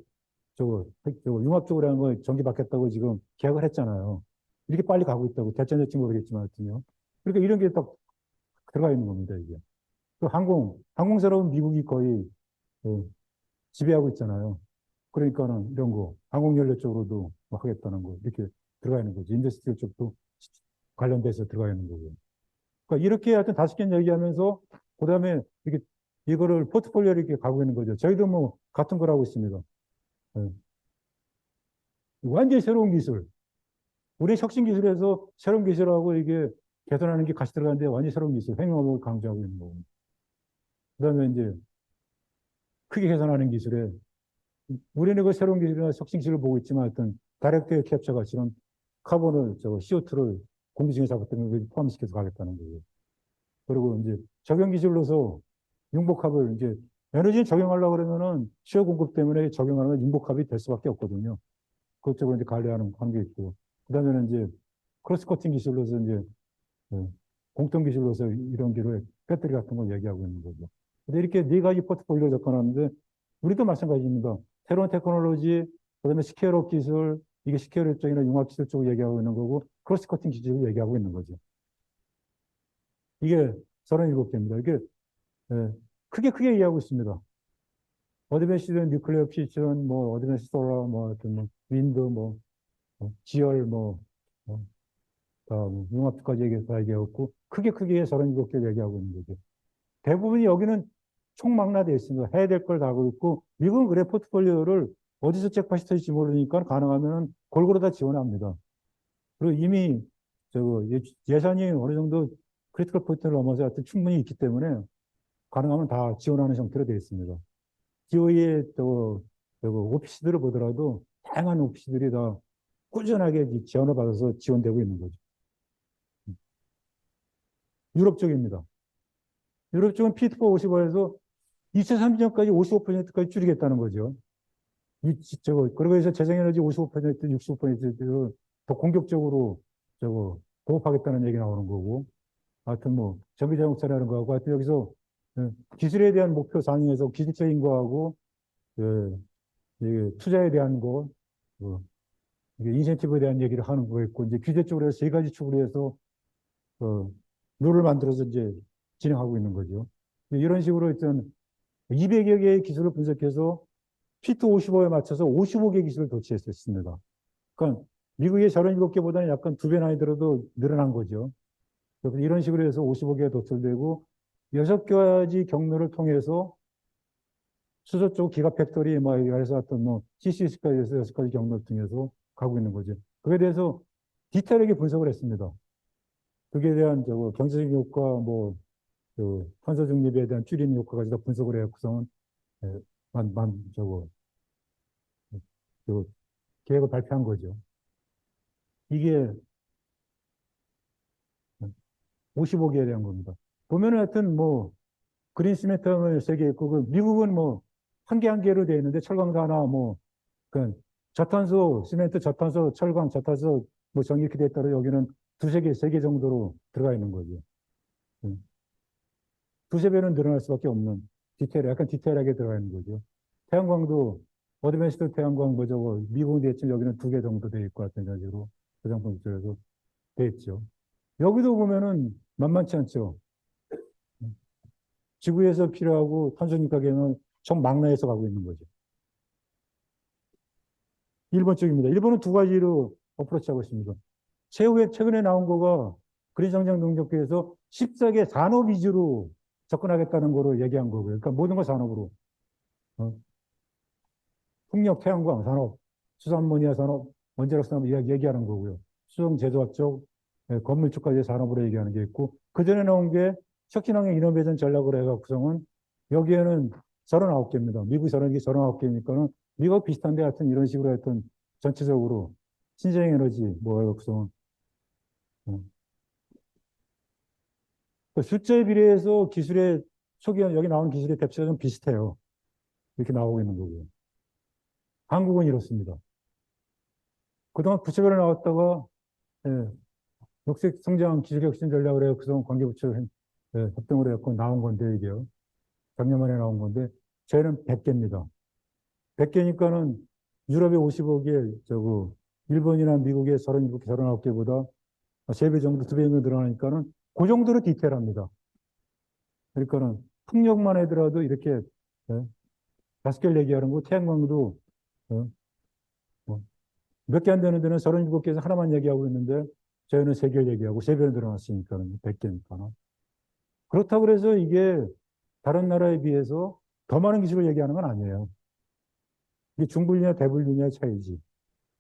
Speaker 2: 저거 융합적으로 하는 거 전기 받겠다고 지금 계약을 했잖아요. 이렇게 빨리 가고 있다고. 대전될지 모르겠지만 하여튼요. 그러니까 이런 게 딱 들어가 있는 겁니다, 이게. 또 항공사업은 미국이 거의 그 지배하고 있잖아요. 그러니까는 이런 거, 항공연료 쪽으로도 뭐 하겠다는 거, 이렇게 들어가 있는 거지. 인더스트리얼 쪽도 관련돼서 들어가 있는 거고. 그러니까 이렇게 하여튼 5개 얘기하면서, 그 다음에 이렇게 이거를 포트폴리오를 이렇게 가고 있는 거죠. 저희도 뭐 같은 걸 하고 있습니다. 네. 완전히 새로운 기술. 우리 혁신 기술에서 새로운 기술하고 이게 개선하는 게 같이 들어가는데 완전히 새로운 기술, 횡령을 강조하고 있는 거고. 그 다음에 이제 크게 개선하는 기술에 우리는 그 새로운 기술이나 혁신 기술을 보고 있지만 어떤 다이렉트 에어 캡처가 지금 카본을, CO2를 공기 중에 잡았던 걸 포함시켜서 가겠다는 거예요. 그리고 이제 적용 기술로서 융복합을 이제 에너지를 적용하려고 그러면은 수요 공급 때문에 적용하면 융복합이 될 수밖에 없거든요. 그쪽으로 이제 관리하는 게 있고. 그 다음에는 이제 크로스 커팅 기술로서 이제 공통 기술로서 이런 기로 배터리 같은 걸 얘기하고 있는 거죠. 근데 이렇게 4가지 포트폴리오 접근하는데 우리도 마찬가지입니다. 새로운 테크놀로지, 그다음에 스케일업 기술, 이게 스케일업 쪽이나 융합 기술 쪽을 얘기하고 있는 거고, 크로스 커팅 기술을 얘기하고 있는 거죠. 이게 37개입니다. 이게 크게 얘기하고 있습니다. 어드밴시드 뉴클리어 피전, 뭐 어드밴시드 솔라, 뭐 어떤 뭐 윈드, 뭐 지열, 융합까지 얘기하고 크게 37개 얘기하고 있는 거죠. 대부분이 여기는 총망라되어 있습니다. 해야 될 걸 다 하고 있고, 미국은 그래 포트폴리오를 어디서 잭팟이 모르니까 가능하면 골고루 다 지원합니다. 그리고 이미 예산이 어느 정도 크리티컬 포인트를 넘어서 하여튼 충분히 있기 때문에 가능하면 다 지원하는 형태로 되어 있습니다. DOE의 오피스들을 보더라도 다양한 오피스들이 다 꾸준하게 지원을 받아서 지원되고 있는 거죠. 유럽 쪽입니다. 유럽 쪽은 P4 55에서 2030년까지 55%까지 줄이겠다는 거죠. 그러고 해서 재생에너지 55%, 65%를 더 공격적으로 보급하겠다는 얘기 나오는 거고. 하여튼 뭐, 전기자동차라는 거하고, 하여튼 여기서 기술에 대한 목표 상위에서 기술적인 거하고, 투자에 대한 거, 이게 인센티브에 대한 얘기를 하는 거였고, 이제 규제 쪽으로 해서 3가지 축으로 해서, 룰을 만들어서 이제 진행하고 있는 거죠. 이런 식으로 일단 200여 개의 기술을 분석해서 피트 55에 맞춰서 55개 기술을 도출했었습니다. 그러니까 미국의 37개보다는 약간 2배 나이 들어도 늘어난 거죠. 그래서 이런 식으로 해서 55개가 도출되고 6가지 경로를 통해서 수소 쪽 기가 팩토리 뭐 해서 어떤 뭐 CCS까지 해서 6가지 경로를 통해서 가고 있는 거죠. 그에 대해서 디테일하게 분석을 했습니다. 그에 대한 경제적인 효과, 탄소 중립에 대한 줄이는 효과까지 다 분석을 해갖고서는 계획을 발표한 거죠. 이게 55개에 대한 겁니다. 보면은 하여튼 뭐 그린 시멘트는 3개 있고 미국은 뭐 한 개로 되어 있는데 철강도 하나 저탄소 시멘트, 저탄소 철강, 저탄소 뭐 전기 이렇게 되어 따라 여기는 2-3개, 3개 정도로 들어가 있는 거죠. 2-3배는 늘어날 수밖에 없는 약간 디테일하게 들어가 있는 거죠. 태양광도 어드밴스드 태양광 미국은 됐지만 여기는 2개 정도 되어 있고 같은 식으로 저장품 쪽에서 되어 있죠. 여기도 보면은 만만치 않죠. 지구에서 필요하고 탄소니까 가격은 정망라에서 가고 있는 거죠. 일본 쪽입니다. 일본은 2가지로 어프로치하고 있습니다. 최근에 나온 거가 그린 성장 능력계에서 14개 산업 위주로 접근하겠다는 거로 얘기한 거고요. 그러니까 모든 걸 산업으로. 풍력, 태양광 산업, 수산모니아 산업, 원자력 산업 얘기하는 거고요. 수정 제조업 쪽, 건물 쪽까지 산업으로 얘기하는 게 있고, 그 전에 나온 게 혁신환경 이노베이션 전략으로 해서 구성은 여기에는 39개입니다. 미국 39개, 39개니까는 미국 비슷한데 하여튼 이런 식으로 하여튼 전체적으로 신재생 에너지 뭐 구성 그 숫자에 비례해서 기술의 초기 여기 나온 기술의 대체가 좀 비슷해요. 이렇게 나오고 있는 거고요. 한국은 이렇습니다. 그동안 부처별로 나왔다가 예, 녹색 성장 기술 혁신 전략을 해서 그동안 관계부처 협동을 해갖고 나온 건데 이게요. 작년 말에 나온 건데 저희는 100개입니다. 100개니까는 유럽에 50억 개, 저거 일본이나 미국에 37개, 39개보다 3배 정도, 2배 정도 늘어나니까는 그 정도로 디테일합니다. 그러니까는 풍력만 하더라도 이렇게 5개를 얘기하는 거, 태양광도 몇 개 안 되는 데는 37개에서 하나만 얘기하고 있는데 저희는 3개를 얘기하고 3배로 늘어났으니까 100개니까. 그렇다고 그래서 이게 다른 나라에 비해서 더 많은 기술을 얘기하는 건 아니에요. 이게 중분리냐 대분리냐의 차이지.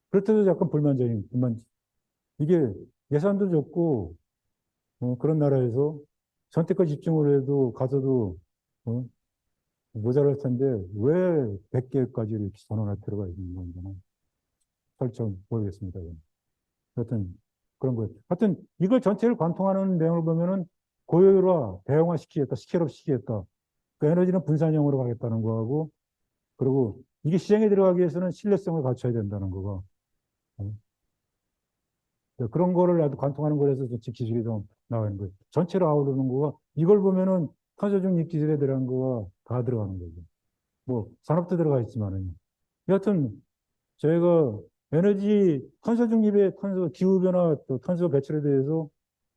Speaker 2: 그렇다고 약간 불만. 이게 예산도 적고, 그런 나라에서 선택과 집중을 해도 가서도, 모자랄 텐데, 왜 100개까지 이렇게 선언할 필요가 있는 건지는 설정 모르겠습니다. 하여튼, 그런 거예요. 하여튼, 이걸 전체를 관통하는 내용을 보면은 고효율화, 대형화 시키겠다, 스케일업 시키겠다. 그 에너지는 분산형으로 가겠다는 거하고, 그리고 이게 시장에 들어가기 위해서는 신뢰성을 갖춰야 된다는 거가. 어, 그런 거를 나도 관통하는 거라서 기술이 좀 나오는 거예요. 전체로 아우르는 거가 이걸 보면은 탄소 중립 기술에 들어간 거가 다 들어가는 거죠. 뭐 산업도 들어가 있지만은 여하튼 저희가 에너지 탄소 중립의 탄소 기후 변화 또 탄소 배출에 대해서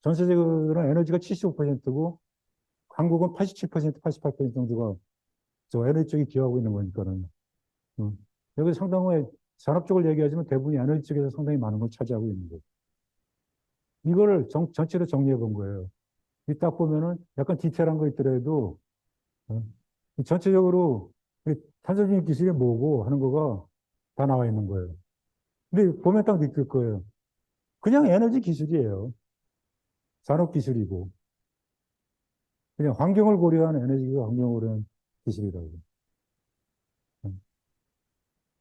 Speaker 2: 전 세계적으로 에너지가 75%고 한국은 87%, 88% 정도가 저 에너지 쪽에 기여하고 있는 거니까는 여기 상당히 산업 쪽을 얘기하지만 대부분이 에너지 쪽에서 상당히 많은 걸 차지하고 있는 거예요. 이거를 전체로 정리해 본 거예요. 이 딱 보면은 약간 디테일한 거 있더라도 어, 전체적으로 탄소중립 기술이 뭐고 하는 거가 다 나와 있는 거예요. 근데 보면 딱 느낄 거예요. 그냥 에너지 기술이에요. 산업 기술이고 그냥 환경을 고려한 에너지가 환경을 고려한 기술이라고.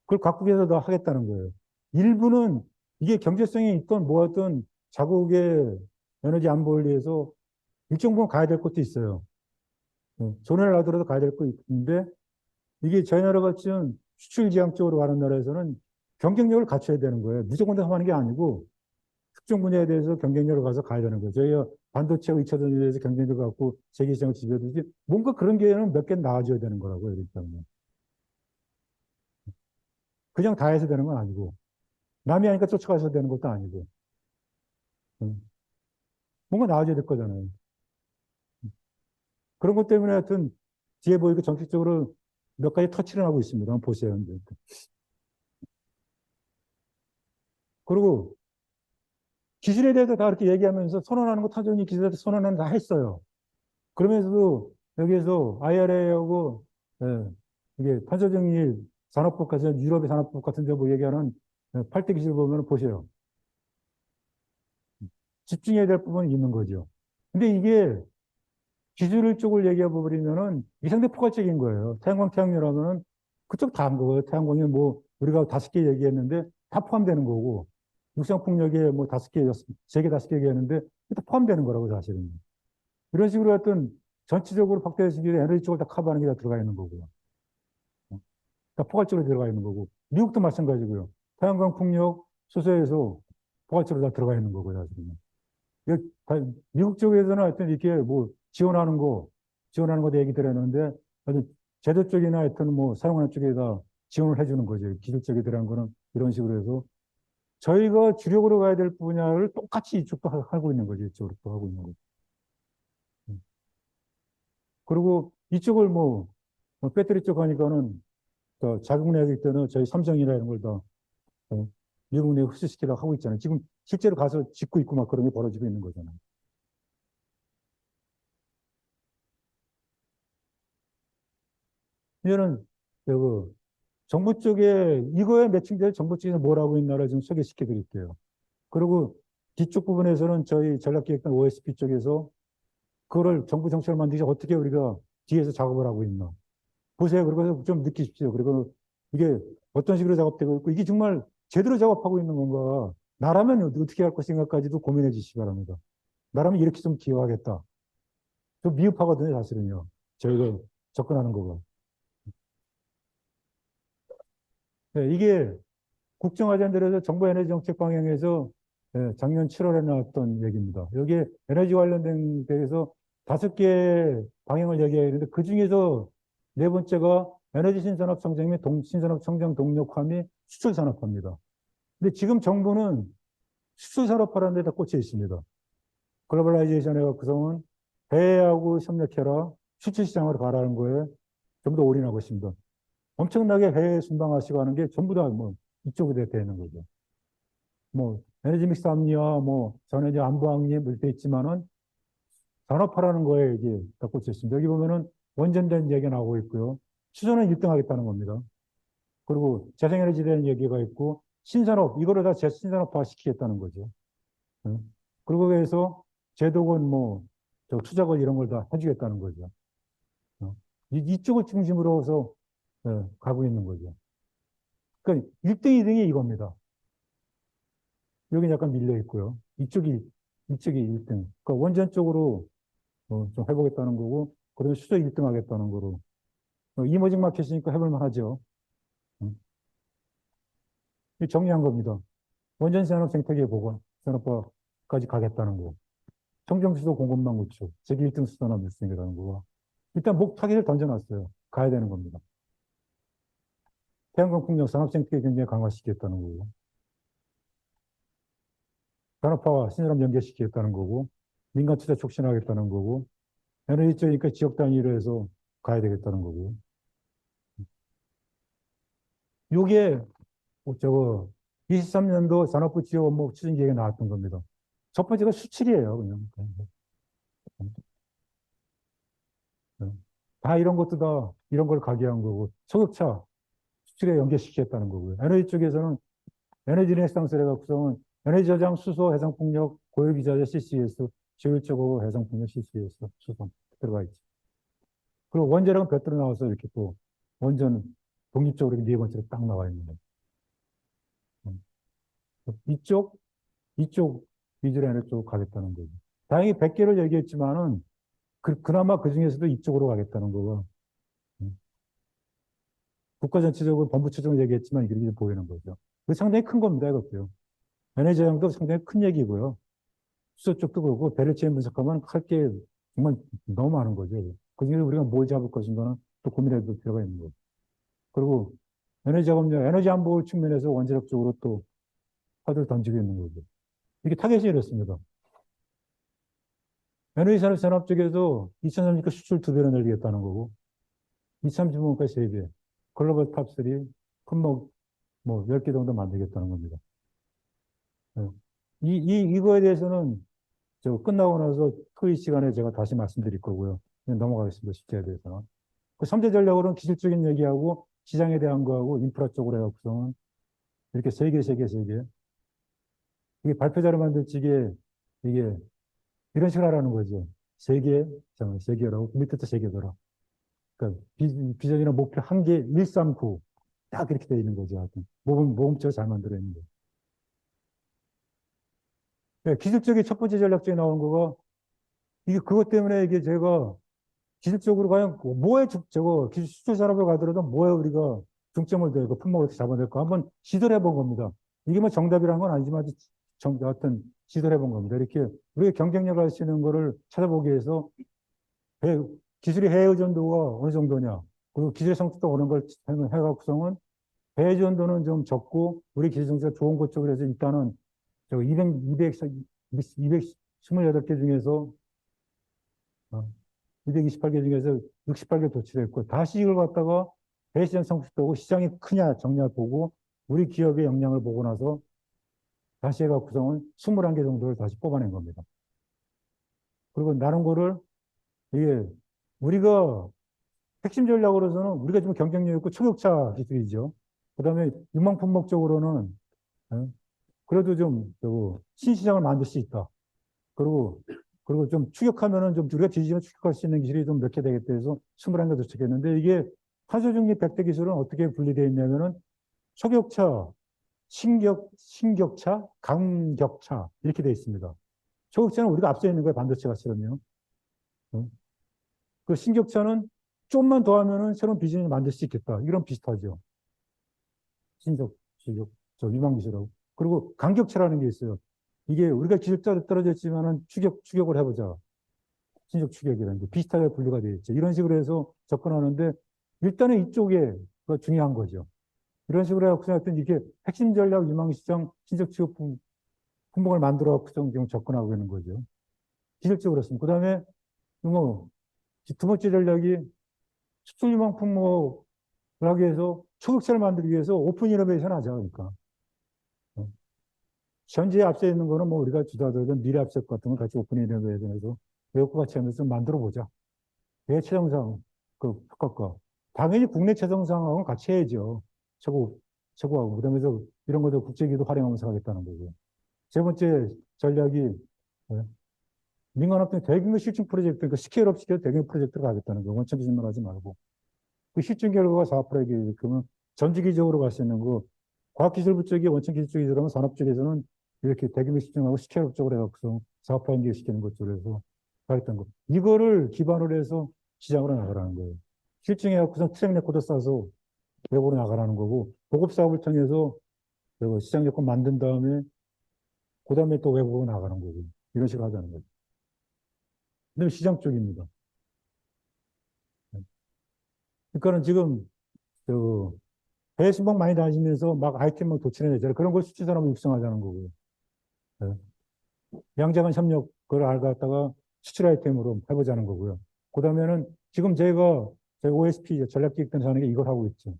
Speaker 2: 그걸 각국에서 다 하겠다는 거예요. 일부는 이게 경제성이 있던 뭐였던 자국의 에너지 안보를 위해서 일정 부분 가야 될 것도 있어요. 손해를 나더라도 가야 될 거 있는데 이게 저희 나라 같은 수출 지향 쪽으로 가는 나라에서는 경쟁력을 갖춰야 되는 거예요. 무조건 다 하는 게 아니고 특정 분야에 대해서 경쟁력을 가서 가야 되는 거예요. 저희가 반도체와 2차 전지에 대해서 경쟁력을 갖고 세계 시장을 지배하듯이 뭔가 그런 기회는 몇 개 나와줘야 되는 거라고요. 그렇기 때문에. 그냥 다 해서 되는 건 아니고 남이 하니까 쫓아가서 되는 것도 아니고 뭔가 나와줘야 될 거잖아요. 그런 것 때문에 하여튼 뒤에 보이고 정책적으로 몇 가지 터치를 하고 있습니다. 한번 보세요. 그리고 기술에 대해서 다 이렇게 얘기하면서 선언하는 거 탄소중립 기술에 대해서 선언은 다 했어요. 그러면서도 여기에서 IRA하고 이게 탄소중립 산업법 같은 유럽의 산업법 같은 데 뭐 얘기하는 8대 기술 보면 보세요. 집중해야 될 부분이 있는 거죠. 근데 이게 기술 쪽을 얘기해 버리면은 이 상대 포괄적인 거예요. 태양광, 태양열 하면은 그쪽 다 한 거예요. 태양광이 뭐 우리가 5개 얘기했는데 다 포함되는 거고 육상폭력에 뭐 5개, 3개, 5개 얘기했는데 다 포함되는 거라고 사실은. 이런 식으로 하여튼 전체적으로 확대해서 에너지 쪽을 다 커버하는 게 다 들어가 있는 거고요. 다 포괄적으로 들어가 있는 거고 미국도 마찬가지고요. 태양광, 풍력, 수소에서 포괄적으로 다 들어가 있는 거고요. 사실은. 미국 쪽에서는 하여튼 이렇게 뭐 지원하는 거 얘기 들었는데, 아주 제도 쪽이나 하여튼 뭐 사용하는 쪽에다 지원을 해주는 거죠. 기술 쪽에 들어간 거는 이런 식으로 해서 저희가 주력으로 가야 될 분야를 똑같이 이쪽도 하고 있는 거죠. 이쪽으로 또 하고 있는 거죠. 그리고 이쪽을 뭐 배터리 쪽 하니까는 자국 내기 때는 저희 삼성이나 이런 걸 다 미국 내 흡수시키려고 하고 있잖아요. 지금 실제로 가서 짓고 있고 막 그런 게 벌어지고 있는 거잖아요. 이거는 그 정부 쪽에 이거에 매칭될 정부 쪽에서 뭘 하고 있나를 좀 소개시켜 드릴게요. 그리고 뒤쪽 부분에서는 저희 전략기획단 OSP 쪽에서 그거를 정부 정책을 만들기 위해서 어떻게 우리가 뒤에서 작업을 하고 있나. 보세요. 그리고 좀 느끼십시오. 그리고 이게 어떤 식으로 작업되고 있고 이게 정말 제대로 작업하고 있는 건가? 나라면 어떻게 할 것인가까지도 고민해 주시기 바랍니다. 나라면 이렇게 좀 기여하겠다. 좀 미흡하거든요, 사실은요. 저희가 접근하는 거가. 네, 이게 국정화전들에서 정부 에너지 정책 방향에서 작년 7월에 나왔던 얘기입니다. 여기에 에너지 관련된 데에서 5개 방향을 얘기하는데 그 중에서 네 번째가 에너지 신산업 성장 및 신산업 성장 동력화 및 수출 산업화입니다. 근데 지금 정부는 수출 산업화라는 데다 꽂혀 있습니다. 글로벌라이제이션의 구성은 해외하고 협력해라, 수출 시장으로 가라는 거에 전부 다 올인하고 있습니다. 엄청나게 해외 순방하시고 하는 게 전부 다 뭐 이쪽으로 되어 있는 거죠. 뭐 에너지 믹스 합리화, 뭐 전해지 안보 확립 이렇게 있지만은 산업화라는 거에 이제 다 꽂혀 있습니다. 여기 보면은 원전된 얘기가 나오고 있고요. 수소는 1등 하겠다는 겁니다. 그리고 재생에너지에 대한 얘기가 있고 신산업 이거를 다 재신산업화 시키겠다는 거죠. 응? 그리고 그래서 제도권 뭐저 투자권 이런 걸 다 해주겠다는 거죠. 어? 이쪽을 중심으로 해서 가고 있는 거죠. 그러니까 1등, 2등이 이겁니다. 여기 약간 밀려 있고요. 이쪽이 1등. 그러니까 원전 쪽으로 좀 해보겠다는 거고, 그다음에 수소 1등 하겠다는 거로. 이머징 마켓이니까 해볼만 하죠. 정리한 겁니다. 원전 산업 생태계 보건, 산업화까지 가겠다는 거. 청정수소 공급망 구축, 세계 1등 수산업 일승이라는 거가. 일단 목 타깃을 던져놨어요. 가야 되는 겁니다. 태양광 풍력 산업 생태계 굉장히 강화시키겠다는 거고. 산업화와 신산업 연계시키겠다는 거고, 민간 투자 촉진하겠다는 거고, 에너지 쪽이니까 지역 단위로 해서 가야 되겠다는 거고. 요게, 저거, 23년도 산업부 지역 업무 추진 계획에 나왔던 겁니다. 첫 번째가 수출이에요, 그냥. 다 이런 것도 다 이런 걸 가게한 거고, 소격차 수출에 연계시키겠다는 거고요. 에너지 쪽에서는 에너지 리네상스를 갖고서는 에너지 저장, 수소, 해상풍력, 고열기자재 CCS, 효율적으로 해상풍력 CCS, 수소 들어가 있죠. 그리고 원자력은 별도로 나와서 이렇게 또 원전 독립적으로 네 번째로 딱 나와 있는 거예요. 이쪽 위주로 에너지 쪽으로 가겠다는 거죠. 다행히 100개를 얘기했지만은 그나마 그 중에서도 이쪽으로 가겠다는 거고. 국가 전체적으로 본부 추정을 얘기했지만 이렇게 보이는 거죠. 그 상당히 큰 겁니다, 이것도요. 에너지 저장도 상당히 큰 얘기고요. 수소 쪽도 그렇고 배럴체인 분석하면 할 게 정말 너무 많은 거죠. 그중에서 우리가 뭘 잡을 것인가는 또 고민해 볼 필요가 있는 거죠. 그리고 에너지 작업력, 에너지 안보 측면에서 원자력 쪽으로 또 화두를 던지고 있는 거죠. 이게 타겟이 이렇습니다. 에너지 산업 쪽에서 2030년까지 수출 2배로 늘리겠다는 거고, 2030년까지 3배, 글로벌 탑3, 품목 뭐 10개 정도 만들겠다는 겁니다. 이거에 대해서는 저 끝나고 나서 토의 시간에 제가 다시 말씀드릴 거고요. 넘어가겠습니다. 쉽게 대해서는. 그 3대 전략으로는 기술적인 얘기하고 시장에 대한 거하고 인프라 쪽으로 해갖고서는 이렇게 3개. 이게 발표자를 만들 적에 이게 이런 식으로 하라는 거죠. 3개라고 밑에도 3개더라. 그러니까 비전이나 목표 1개, 139. 딱 이렇게 되어 있는 거죠. 하여튼. 모범적으로 잘 만들어 있는 거죠. 네, 기술적인 첫 번째 전략적에 나온 거가 이게 그것 때문에 이게 제가 기술적으로 과연 뭐에 저거 기술 수출 산업을 가더라도 뭐에 우리가 중점을 두고 품목을 어떻게 잡아낼까 한번 시도를 해본 겁니다. 이게 뭐 정답이라는 건 아니지만 어떤 시도를 해본 겁니다. 이렇게 우리가 경쟁력을 할 수 있는 거를 찾아보기 위해서 기술의 해외 의존도가 어느 정도냐 그리고 기술의 성숙도 어느 걸 해갖고서는 해외 의존도는 좀 적고 우리 기술 성수가 좋은 것 쪽으로 해서 일단은 저 228개 중에서 228개 중에서 68개 도출했고 다시 이걸 갖다가 배시장 성숙도고 시장이 크냐 적냐 보고 우리 기업의 역량을 보고 나서 다시 해가 구성은 21개 정도를 다시 뽑아낸 겁니다. 그리고 나는 거를 이게 우리가 핵심 전략으로서는 우리가 좀 경쟁력 있고 초격차 기술이죠. 그다음에 유망품목적으로는 그래도 좀 신시장을 만들 수 있다. 그리고 좀 추격하면은 좀 우리가 뒤지면 추격할 수 있는 기술이 좀 몇 개 되겠다 해서 21개 도착했는데 이게 탄소 중립 100대 기술은 어떻게 분리되어 있냐면은 초격차, 신격차, 강격차 이렇게 되어 있습니다. 초격차는 우리가 앞서 있는 거예요. 반도체가 실으면. 그 신격차는 좀만 더 하면은 새로운 비즈니스 만들 수 있겠다. 이런 비슷하죠. 신적, 지적, 유망 기술하고. 그리고 간격차라는 게 있어요. 이게 우리가 기술 떨어져 있지만은 추격을 해보자. 신적 추격이라는 게 비슷하게 분류가 되어 있죠. 이런 식으로 해서 접근하는데 일단은 이쪽에 중요한 거죠. 이런 식으로 해서 하여튼 이렇게 핵심 전략, 유망 시장, 신적 추격 품목을 만들어 갖고 지금 접근하고 있는 거죠. 기술적으로 했습니다. 그 다음에 뭐 두 번째 전략이 수출 유망 품목을 하기 위해서 초격차를 만들기 위해서 오픈 이노베이션 하자. 그러니까. 현재 앞서 있는 거는 뭐 우리가 주도하던 미래 앞서 같은 걸 같이 오픈 이노베이션에서 외국과 같이 하면서 좀 만들어 보자. 최정상 그 효과과. 당연히 국내 최정상하고는 같이 해야죠. 최고하고. 그러면서 이런 것도 국제기도 활용하면서 하겠다는 거고. 세 번째 전략이 민간업종 대규모 실증 프로젝트, 그러니까 스케일업 시켜서 대규모 프로젝트를 가겠다는 거. 원천 기준만 하지 말고. 그 실증 결과가 4%에게 그러면 전지기적으로 갈 수 있는 거. 과학기술부 쪽이 원천 기술 쪽이 들어가면 산업 쪽에서는 이렇게 대규모 실증하고 스케일업 쪽으로 해갖고 4% 연계시키는 것 쪽에서 가겠다는 거. 이거를 기반으로 해서 시장으로 나가라는 거예요. 실증해갖고서 트랙 레코드 싸서 외부로 나가라는 거고, 보급 사업을 통해서 시장 여건 만든 다음에, 그 다음에 또 외부로 나가는 거고, 이런 식으로 하자는 거죠. 그다음에 시장 쪽입니다. 그러니까는 지금, 해외 순방 많이 다니면서 막 아이템 막 도출해내잖아요. 그런 걸 수출 산업을 육성하자는 거고요. 네. 양자간 협력, 그걸 알갖다가 수출 아이템으로 해보자는 거고요. 그 다음에는 지금 저희 OSP 전략기획단 하는 게 이걸 하고 있죠.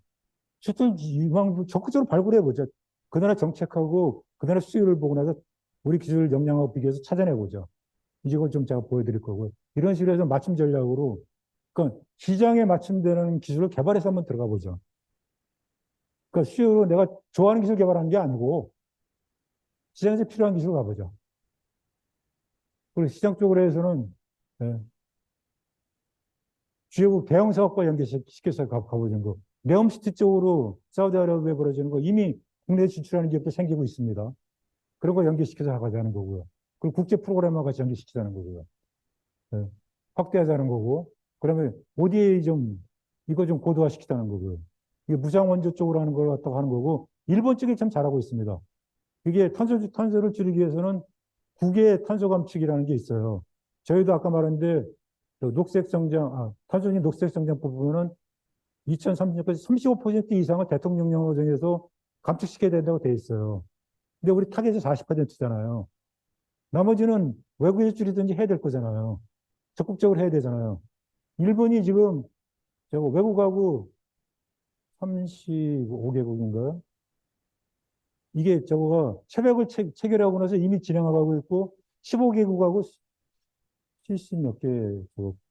Speaker 2: 수출 유망 적극적으로 발굴해보자. 그 나라 정책하고 그 나라 수요를 보고 나서 우리 기술 역량하고 비교해서 찾아내보자. 이걸 좀 제가 보여드릴 거고요. 이런 식으로 해서 맞춤 전략으로, 그러니까 시장에 맞춤되는 기술을 개발해서 한번 들어가 보자. 그러니까 수요로 내가 좋아하는 기술 개발하는 게 아니고 시장에서 필요한 기술 가보자. 그리고 시장 쪽으로 해서는 주요국 대형 사업과 연계시켜서 가보는 거. 네옴시티 쪽으로 사우디아라비아에 벌어지는 거 이미 국내에 진출하는 기업도 생기고 있습니다. 그런 거 연계시켜서 가자는 거고요. 그리고 국제 프로그램과 같이 연계시키자는 거고요. 네. 확대하자는 거고. 그러면 ODA 이거 좀 고도화시키자는 거고요. 이게 무장 원조 쪽으로 하는 걸 갖다가 하는 거고, 일본 쪽이 참 잘하고 있습니다. 이게 탄소를 줄이기 위해서는 국외 탄소 감축이라는 게 있어요. 저희도 아까 말했는데, 녹색 성장, 탄소중 녹색 성장 부분은 2030년까지 35% 이상을 대통령령으로 정해서 감축시켜야 된다고 돼 있어요. 근데 우리 타겟이 40%잖아요. 나머지는 외국에서 줄이든지 해야 될 거잖아요. 적극적으로 해야 되잖아요. 일본이 지금 외국하고 35개국인가요? 이게 협약을 체결하고 나서 이미 진행하고 있고 15개국하고 70몇 개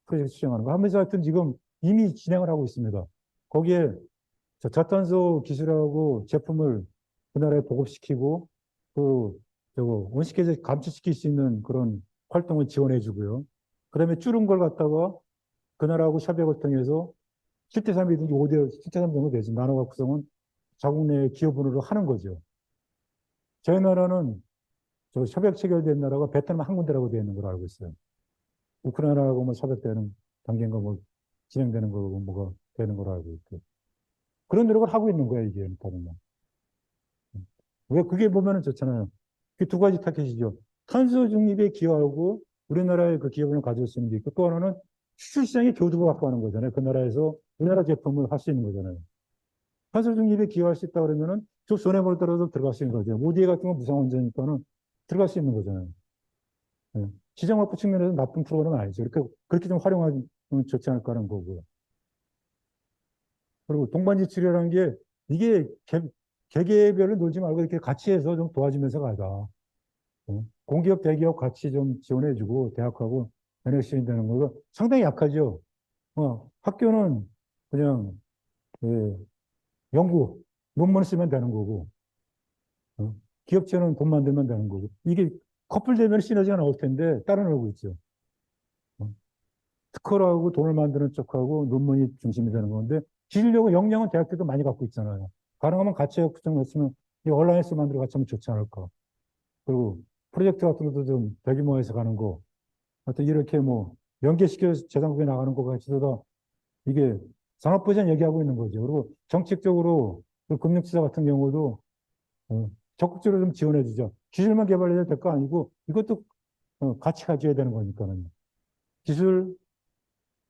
Speaker 2: 프로젝트 수행하는 거 하면서 하여튼 지금 이미 진행을 하고 있습니다. 거기에 저탄소 기술하고 제품을 그 나라에 보급시키고 온실가스 감축시킬 수 있는 그런 활동을 지원해 주고요. 그다음에 줄은 걸 갖다가 그 나라하고 협약을 통해서 7대3이든지 7대3 정도 되죠. 나눠 갖고서는 자국 내 기업으로 하는 거죠. 저희 나라는 협약 체결된 나라가 베트남 한 군데라고 되어 있는 걸로 알고 있어요. 우크라이나하고 뭐 협약되는 단계인가 뭐 진행되는 거고 뭐가 되는 걸로 알고 있고. 그런 노력을 하고 있는 거야, 이게. 왜 그게 보면은 좋잖아요. 그 두 가지 타겟이죠. 탄소 중립에 기여하고 우리나라의 그 기업을 가질 수 있는 게 있고 또 하나는 수출 시장의 교두보 갖고 하는 거잖아요. 그 나라에서 우리나라 제품을 할 수 있는 거잖아요. 탄소 중립에 기여할 수 있다 그러면은 저 손해보더라도 들어갈 수 있는 거죠. 모디에 같은 건 무상원전이니까는 들어갈 수 있는 거잖아요. 네. 시장 확보 측면에서 나쁜 프로그램은 아니죠. 그렇게 좀 활용하면 좋지 않을까 하는 거고요. 그리고 동반지출이라는 게 이게 개개별로 놀지 말고 이렇게 같이 해서 좀 도와주면서 가자. 공기업, 대기업 같이 좀 지원해주고 대학하고 연ex이 되는 거가 상당히 약하죠. 학교는 그냥 연구, 논문 쓰면 되는 거고 기업체는 돈 만들면 되는 거고 이게 커플되면 시너지가 나올 텐데 따라오고 있죠. 특허라고 돈을 만드는 쪽하고 논문이 중심이 되는 건데 기술력과 역량은 대학교도 많이 갖고 있잖아요. 가능하면 같이 구성했으면 이 얼라이언스 만들어 같이 하면 좋지 않을까. 그리고 프로젝트 같은 것도 좀 대규모에서 가는 거, 어떤 이렇게 뭐 연계시켜서 재단국에 나가는 거 같이도 다 이게 산업부에서 얘기하고 있는 거죠. 그리고 정책적으로 그 금융투자 같은 경우도 적극적으로 좀 지원해 주죠. 기술만 개발해야 될 거 아니고 이것도 같이 가져야 되는 거니까는. 기술,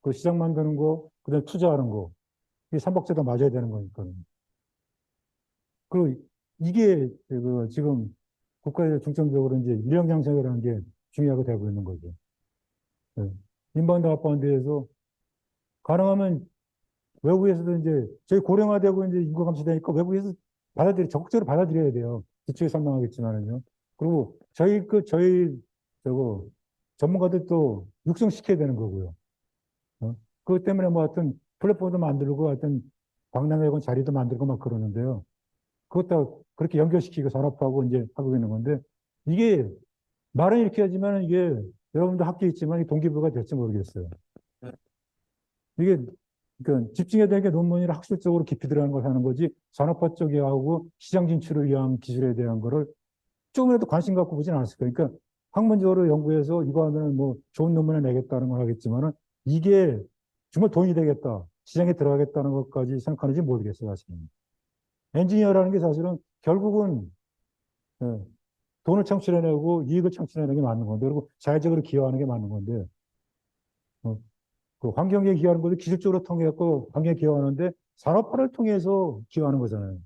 Speaker 2: 그 시장 만드는 거, 그다음에 투자하는 거. 이게 삼박자가 맞아야 되는 거니까는. 그리고 이게 그 지금 국가에서 중점적으로 이제 인력 양성이라는 게 중요하게 되고 있는 거죠. 네. 인바운드 아웃바운드에서 가능하면 외국에서도 이제 저희 고령화되고 이제 인구 감소되니까 외국에서 적극적으로 받아들여야 돼요. 기초에 상당하겠지만은요. 그리고 저희 저거 전문가들도 육성시켜야 되는 거고요. 그것 때문에 뭐 하여튼 플랫폼도 만들고 하여튼 박람회관 자리도 만들고 막 그러는데요. 그것도 그렇게 연결시키고 산업하고 이제 하고 있는 건데 이게 말은 이렇게 하지만 이게 여러분도 학교에 있지만 동기부여가 될지 모르겠어요. 이게 그러니까 집중해야 되는 게 논문이라 학술적으로 깊이 들어가는 걸 하는 거지 산업화 쪽에 하고 시장 진출을 위한 기술에 대한 거를 조금이라도 관심 갖고 보진 않았을 거예요. 그러니까 학문적으로 연구해서 이거 하면 뭐 좋은 논문을 내겠다는 걸 하겠지만은 이게 정말 돈이 되겠다. 시장에 들어가겠다는 것까지 생각하는지 모르겠어요, 사실은. 엔지니어라는 게 사실은 결국은 예, 돈을 창출해내고 이익을 창출해내는 게 맞는 건데, 그리고 자율적으로 기여하는 게 맞는 건데, 어, 그 환경에 기여하는 것도 기술적으로 통해서 환경에 기여하는데 산업화를 통해서 기여하는 거잖아요.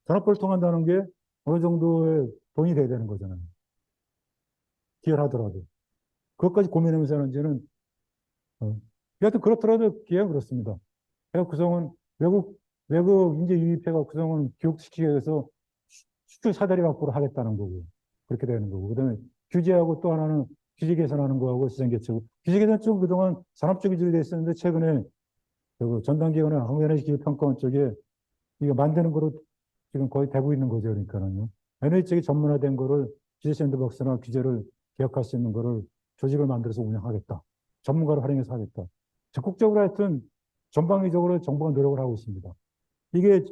Speaker 2: 산업화를 통한다는 게 어느 정도의 돈이 돼야 되는 거잖아요. 기여를 하더라도. 그것까지 고민하면서 하는지는, 여하튼 그렇더라도 기회는 그렇습니다. 해외 구성은 외국 인재 유입해가 구성은 교육시키기 위해서 수출 사다리 밖으로 하겠다는 거고, 그렇게 되는 거고. 그 다음에 규제하고 또 하나는 규제 개선하는 거하고 시장 개척. 규제 개선 쪽은 그동안 산업적 기준이 돼 있었는데 최근에 그 전단기관의 한국에너지 기술평가원 쪽에 이거 만드는 거로 지금 거의 되고 있는 거죠. 그러니까는요. 에너지 쪽이 전문화된 거를 규제 샌드박스나 규제를 개혁할 수 있는 거를 조직을 만들어서 운영하겠다. 전문가를 활용해서 하겠다. 적극적으로 하여튼 전방위적으로 정부가 노력을 하고 있습니다. 이게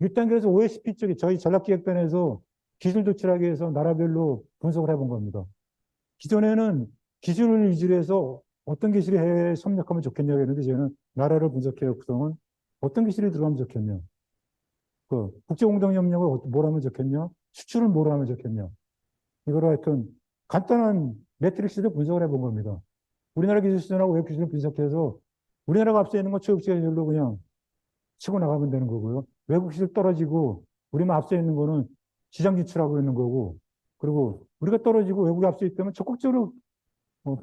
Speaker 2: 1단계에서 OSP 쪽에 저희 전략기획단에서 기술 도출하기 위해서 나라별로 분석을 해본 겁니다. 기존에는 기술을 위주로 해서 어떤 기술이 해외에 협력하면 좋겠냐고 했는데 저희는 나라를 분석해요. 구성은 어떤 기술이 들어가면 좋겠냐. 그 국제공동협력을 뭘 하면 좋겠냐. 수출을 뭘 하면 좋겠냐. 이거를 하여튼 간단한 매트릭스도 분석을 해본 겁니다. 우리나라 기술 수준하고 외국 기술을 분석해서 우리나라가 앞서 있는 건 초역지가 기술로 그냥 치고 나가면 되는 거고요. 외국 기술 떨어지고 우리만 앞서 있는 거는 시장 진출하고 있는 거고 그리고 우리가 떨어지고 외국이 앞서 있다면 적극적으로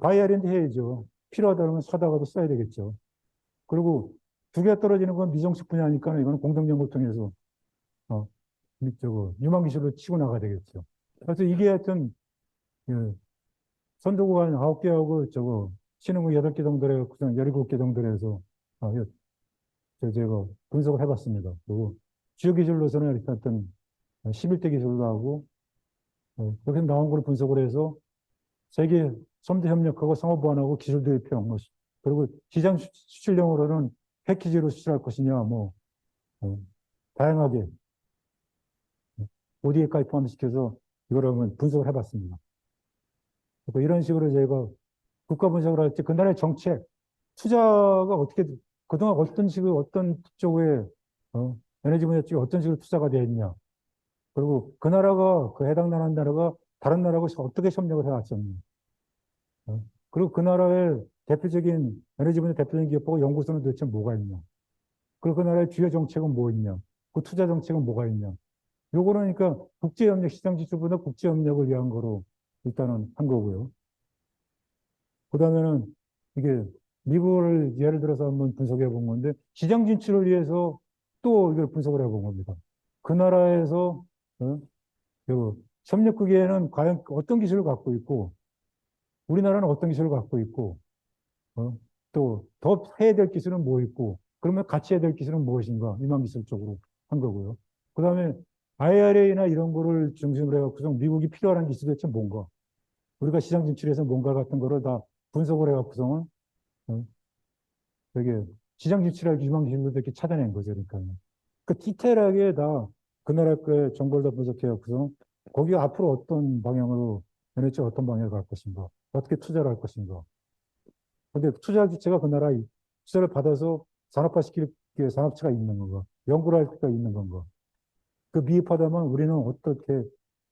Speaker 2: 바이어랜드 해야죠. 필요하다면 사다가도 써야 되겠죠. 그리고 두 개가 떨어지는 건 미정식 분야니까 이거는 공동연구를 통해서 어, 유망 기술로 치고 나가야 되겠죠. 그래서 이게 하여튼 예, 선도국 한 9개하고 신흥국 8개 정도 해서 17개 정도 해서 제가 분석을 해봤습니다. 그리고 주요 기술로서는 일단 11대 기술로 하고 그렇게 나온 걸 분석을 해서 세계 섬대 협력하고 상호 보완하고 기술 도입형 그리고 시장 수출용으로는 패키지로 수출할 것이냐 다양하게 ODA까지 포함시켜서 이걸 한번 분석을 해봤습니다. 이런 식으로 저희가 국가 분석을 할 때 그 나라의 정책, 투자가 어떻게 그동안 어떤 식으로 어떤 쪽에 에너지 분야 쪽에 어떤 식으로 투자가 되어 있냐. 그리고 그 나라가 그 해당 나라가 다른 나라하고 어떻게 협력을 해왔었냐. 그리고 그 나라의 대표적인 에너지 분야 대표적인 기업하고 연구소는 도대체 뭐가 있냐. 그리고 그 나라의 주요 정책은 뭐 있냐. 그 투자 정책은 뭐가 있냐. 요거는 그러니까 국제협력, 시장 지출보다 국제협력을 위한 거로 일단은 한 거고요. 그 다음에는 이게 미국을 예를 들어서 한번 분석해 본 건데 시장 진출을 위해서 또 이걸 분석을 해 본 겁니다. 그 나라에서 협력국에는 과연 어떤 기술을 갖고 있고 우리나라는 어떤 기술을 갖고 있고 또 더 해야 될 기술은 뭐 있고 그러면 같이 해야 될 기술은 무엇인가 유망 기술 쪽으로 한 거고요. 그 다음에 IRA나 이런 거를 중심으로 해갖고서 미국이 필요한 기술이 대체 뭔가 우리가 시장 진출해서 뭔가 같은 거를 다 분석을 해갖고서는 되게 시장 진출할 유망 기술도 이렇게 찾아낸 거죠. 그러니까 그 디테일하게 다 그 나라 그 정보를 다 분석해갖고서 거기 앞으로 어떤 방향으로 NH가 어떤 방향으로 갈 것인가, 어떻게 투자를 할 것인가. 근데 투자 기체가 그 나라 투자를 받아서 산업화시킬 산업체가 있는 건가, 연구를 할 때가 있는 건가. 그 미흡하다면 우리는 어떻게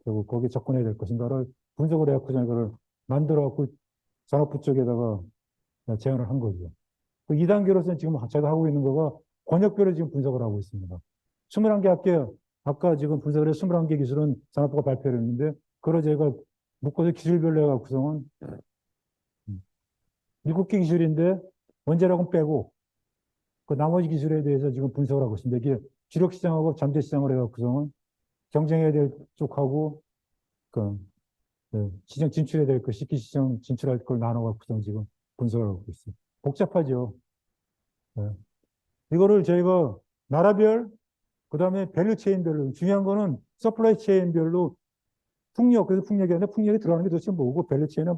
Speaker 2: 거기에 접근해야 될 것인가를 분석을 해갖고 이거를 만들어갖고 산업부 쪽에다가 제안을 한 거죠. 그 2단계로서는 지금 제가 하고 있는 거가 권역별로 지금 분석을 하고 있습니다. 21개 학교, 아까 지금 분석을 해서 21개 기술은 산업부가 발표를 했는데, 그걸 저희가 묶어서 기술별로 해가 구성은 7개 기술인데, 원자력은 빼고, 그 나머지 기술에 대해서 지금 분석을 하고 있습니다. 이게 주력 시장하고 잠재 시장을 해가 구성은 경쟁해야 될 쪽하고, 그, 시장 진출해야 될 것, 식기 시장 진출할 걸 나눠갖고 구성 지금 분석을 하고 있어요. 복잡하죠. 네. 이거를 저희가 나라별, 그 다음에 밸류 체인별로, 중요한 거는 서플라이 체인별로 풍력, 그래서 풍력이 아니라 풍력이 들어가는 게 도대체 뭐고, 밸류 체인은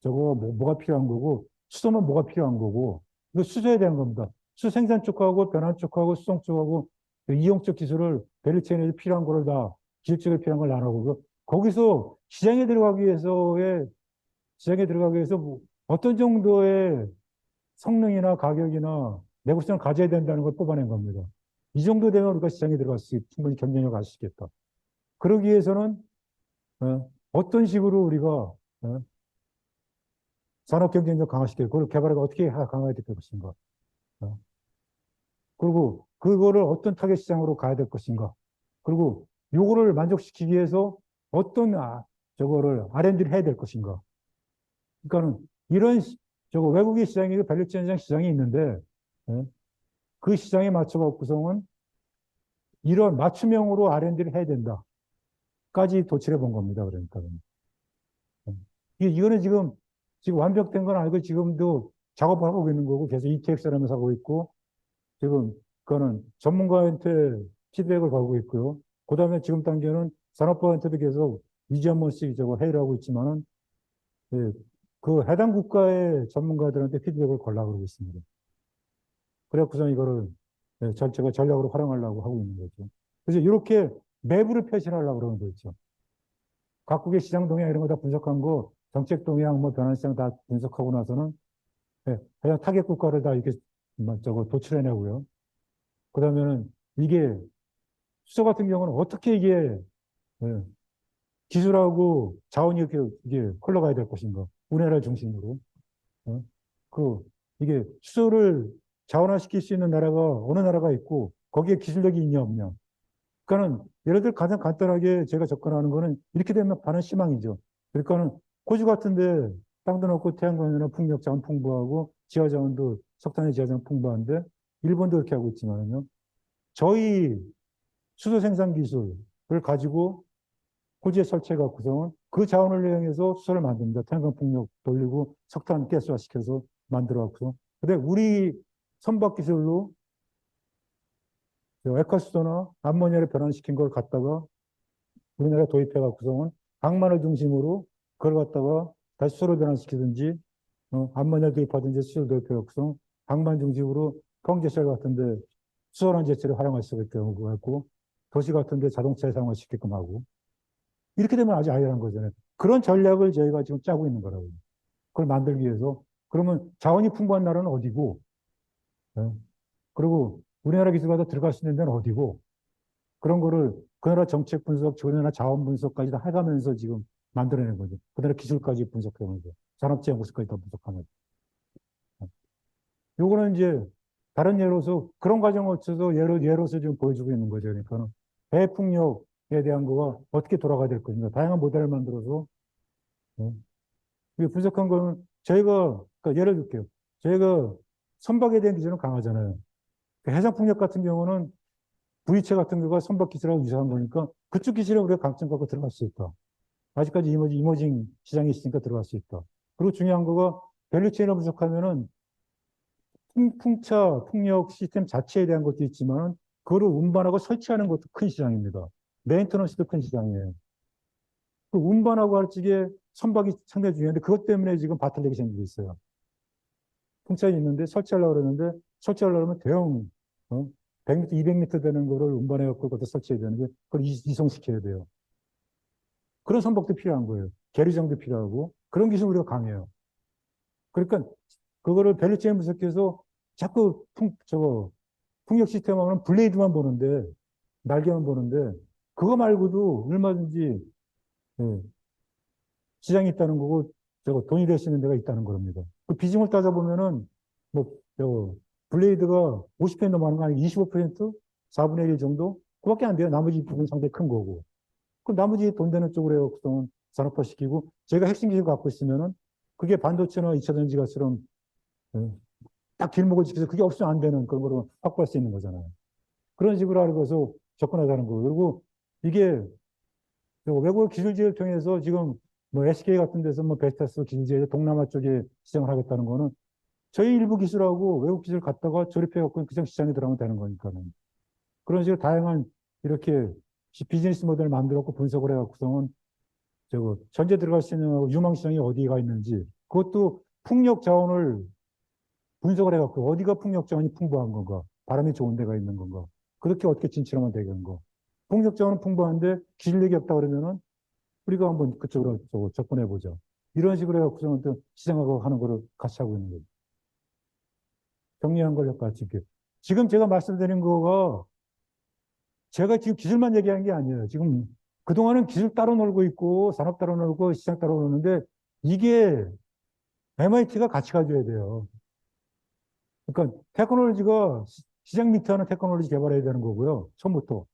Speaker 2: 저거 뭐가 필요한 거고, 수소는 뭐가 필요한 거고, 이거 수소에 대한 겁니다. 수 생산 쪽하고 변환 쪽하고 수송 쪽하고 이용 쪽 기술을 밸류 체인에 필요한 거를 다 기술적으로 필요한 걸 나눠보고, 거기서 시장에 들어가기 위해서 뭐 어떤 정도의 성능이나 가격이나 내구성을 가져야 된다는 걸 뽑아낸 겁니다. 이 정도 되면 우리가 시장에 들어갈 수, 충분히 경쟁력을 가질 수 있겠다. 그러기 위해서는 어떤 식으로 우리가 산업 경쟁력 강화시키고 그걸 개발하고 어떻게 강화해야 될 것인가. 그리고 그거를 어떤 타겟 시장으로 가야 될 것인가. 그리고 요거를 만족시키기 위해서 어떤 저거를 R&D를 해야 될 것인가. 그러니까는 이런 저거 외국의 시장이 밸류체인 시장이 있는데 그 시장에 맞춰서 구성은 이런 맞춤형으로 R&D를 해야 된다까지 도출해 본 겁니다. 그러니까 이거는 지금 완벽된 건 아니고 지금도 작업을 하고 있는 거고 계속 ETX를 하면서 하고 있고 지금 그거는 전문가한테 피드백을 받고 있고요. 그 다음에 지금 단계는 산업부한테도 계속 2주에 한 번씩 저거 회의를 하고 있지만은 예, 그 해당 국가의 전문가들한테 피드백을 걸라고 그러고 있습니다. 그래갖고서 이거를 제가 전략으로 활용하려고 하고 있는 거죠. 그래서 이렇게 내부를 표시하려고 그러는 거죠. 각국의 시장 동향 이런 거 다 분석한 거, 정책 동향, 뭐 변환 시장 다 분석하고 나서는 그냥 타겟 국가를 다 이렇게 저거 도출해내고요. 그러면은 이게 수소 같은 경우는 어떻게 이게 기술하고 자원이 이게 흘러가야 될 것인가? 우리나라 중심으로. 그 이게 수소를 자원화시킬 수 있는 나라가 어느 나라가 있고 거기에 기술력이 있냐 없냐. 그러니까는 예를 들어 가장 간단하게 제가 접근하는 거는 이렇게 되면 반은 희망이죠. 그러니까는 호주 같은데 땅도 넓고 태양광이나 풍력 자원 풍부하고 지하 자원도 석탄의 지하 자원 풍부한데 일본도 그렇게 하고 있지만요. 저희 수소 생산 기술을 가지고 호주에 설치해 갖고서는 그 자원을 이용해서 수소를 만듭니다. 태양광 풍력 돌리고 석탄 가스화 시켜서 만들어 갖고서. 근데 우리 선박 기술로 액화수소나 암모니아를 변환시킨 걸 갖다가 우리나라에 도입해 갖고서는 방만을 중심으로 그걸 갖다가 다시 수소로 변환시키든지 암모니아를 도입하든지 수소를 도입해 갖고서 방만 중심으로 경제시설 같은데 수소라는 제체를 활용할 수 있게끔 하고 도시 같은데 자동차에 사용할수있게끔 하고 이렇게 되면 아주 아이러한 거잖아요. 그런 전략을 저희가 지금 짜고 있는 거라고요. 그걸 만들기 위해서. 그러면 자원이 풍부한 나라는 어디고, 그리고 우리나라 기술가 다 들어갈 수 있는 데는 어디고, 그런 거를 그 나라 정책 분석, 그 나라 자원 분석까지 다 해가면서 지금 만들어내는 거죠. 그 나라 기술까지 분석하면서, 산업재 연구소까지 다 분석하면서. 요거는 이제 다른 예로서 그런 과정을 거쳐서 예로서 지금 보여주고 있는 거죠. 그러니까는 배풍력에 대한 거가 어떻게 돌아가야 될 것인가. 다양한 모델을 만들어서 분석한 거는 저희가 그러니까 예를 들게요. 저희가 선박에 대한 기술은 강하잖아요. 해상풍력 같은 경우는 V체 같은 거가 선박 기술하고 유사한 거니까 그쪽 기술에 우리가 강점 갖고 들어갈 수 있다. 아직까지 이머징 시장이 있으니까 들어갈 수 있다. 그리고 중요한 거가 밸류체인을 분석하면은 풍차, 풍력 시스템 자체에 대한 것도 있지만 그거를 운반하고 설치하는 것도 큰 시장입니다. 메인터넌스도 큰 시장이에요. 그 운반하고 할 적에 선박이 상당히 중요한데 그것 때문에 지금 바틀렉이 생기고 있어요. 풍차에 있는데 설치하려고 그러는데 설치하려고 하면 대형 100m, 200m 되는 거를 운반해갖고 거기다 설치해야 되는데, 그걸 이송시켜야 돼요. 그런 선박도 필요한 거예요. 계류장도 필요하고, 그런 기술 우리가 강해요. 그러니까, 그거를 밸류체인 분석해서 자꾸 풍력 시스템 하면 블레이드만 보는데, 날개만 보는데, 그거 말고도 얼마든지, 예, 시장이 있다는 거고, 돈이 될 수 있는 데가 있다는 겁니다. 그 비중을 따져보면은, 뭐, 블레이드가 50% 넘어가는 거 아니고 25%? 4분의 1 정도? 그밖에 안 돼요. 나머지 부분 상당히 큰 거고. 그럼 나머지 돈 되는 쪽으로 해서 산업화시키고, 제가 핵심 기술 갖고 있으면은, 그게 반도체나 2차 전지 가처럼, 예, 딱 길목을 지켜서 그게 없으면 안 되는 그런 거로 확보할 수 있는 거잖아요. 그런 식으로 알고서 접근하자는 거고. 그리고 이게 외국 기술지를 통해서 지금 뭐 SK 같은 데서 뭐 베스타스 기술지에 동남아 쪽에 시장을 하겠다는 거는 저희 일부 기술하고 외국 기술 갖다가 조립해갖고 그냥 시장에 들어가면 되는 거니까는. 그런 식으로 다양한 이렇게 비즈니스 모델을 만들었고 분석을 해갖고서는 전제 들어갈 수 있는 유망 시장이 어디가 있는지 그것도 풍력 자원을 분석을 해갖고 어디가 풍력 자원이 풍부한 건가, 바람이 좋은 데가 있는 건가, 그렇게 어떻게 진출하면 되겠는가. 풍력 자원은 풍부한데 기술력이 없다 그러면은 우리가 한번 그쪽으로 접근해 보자. 이런 식으로 해갖고서는 또 시장하고 하는 거를 같이 하고 있는 거죠. 정리한 걸 같이 이렇게. 지금 제가 말씀드린 거가 제가 지금 기술만 얘기한 게 아니에요. 지금 그동안은 기술 따로 놀고 있고 산업 따로 놀고 시장 따로 노는데 이게 MIT가 같이 가줘야 돼요. 그러니까 테크놀로지가 시장 미터하는 테크놀로지 개발해야 되는 거고요. 처음부터.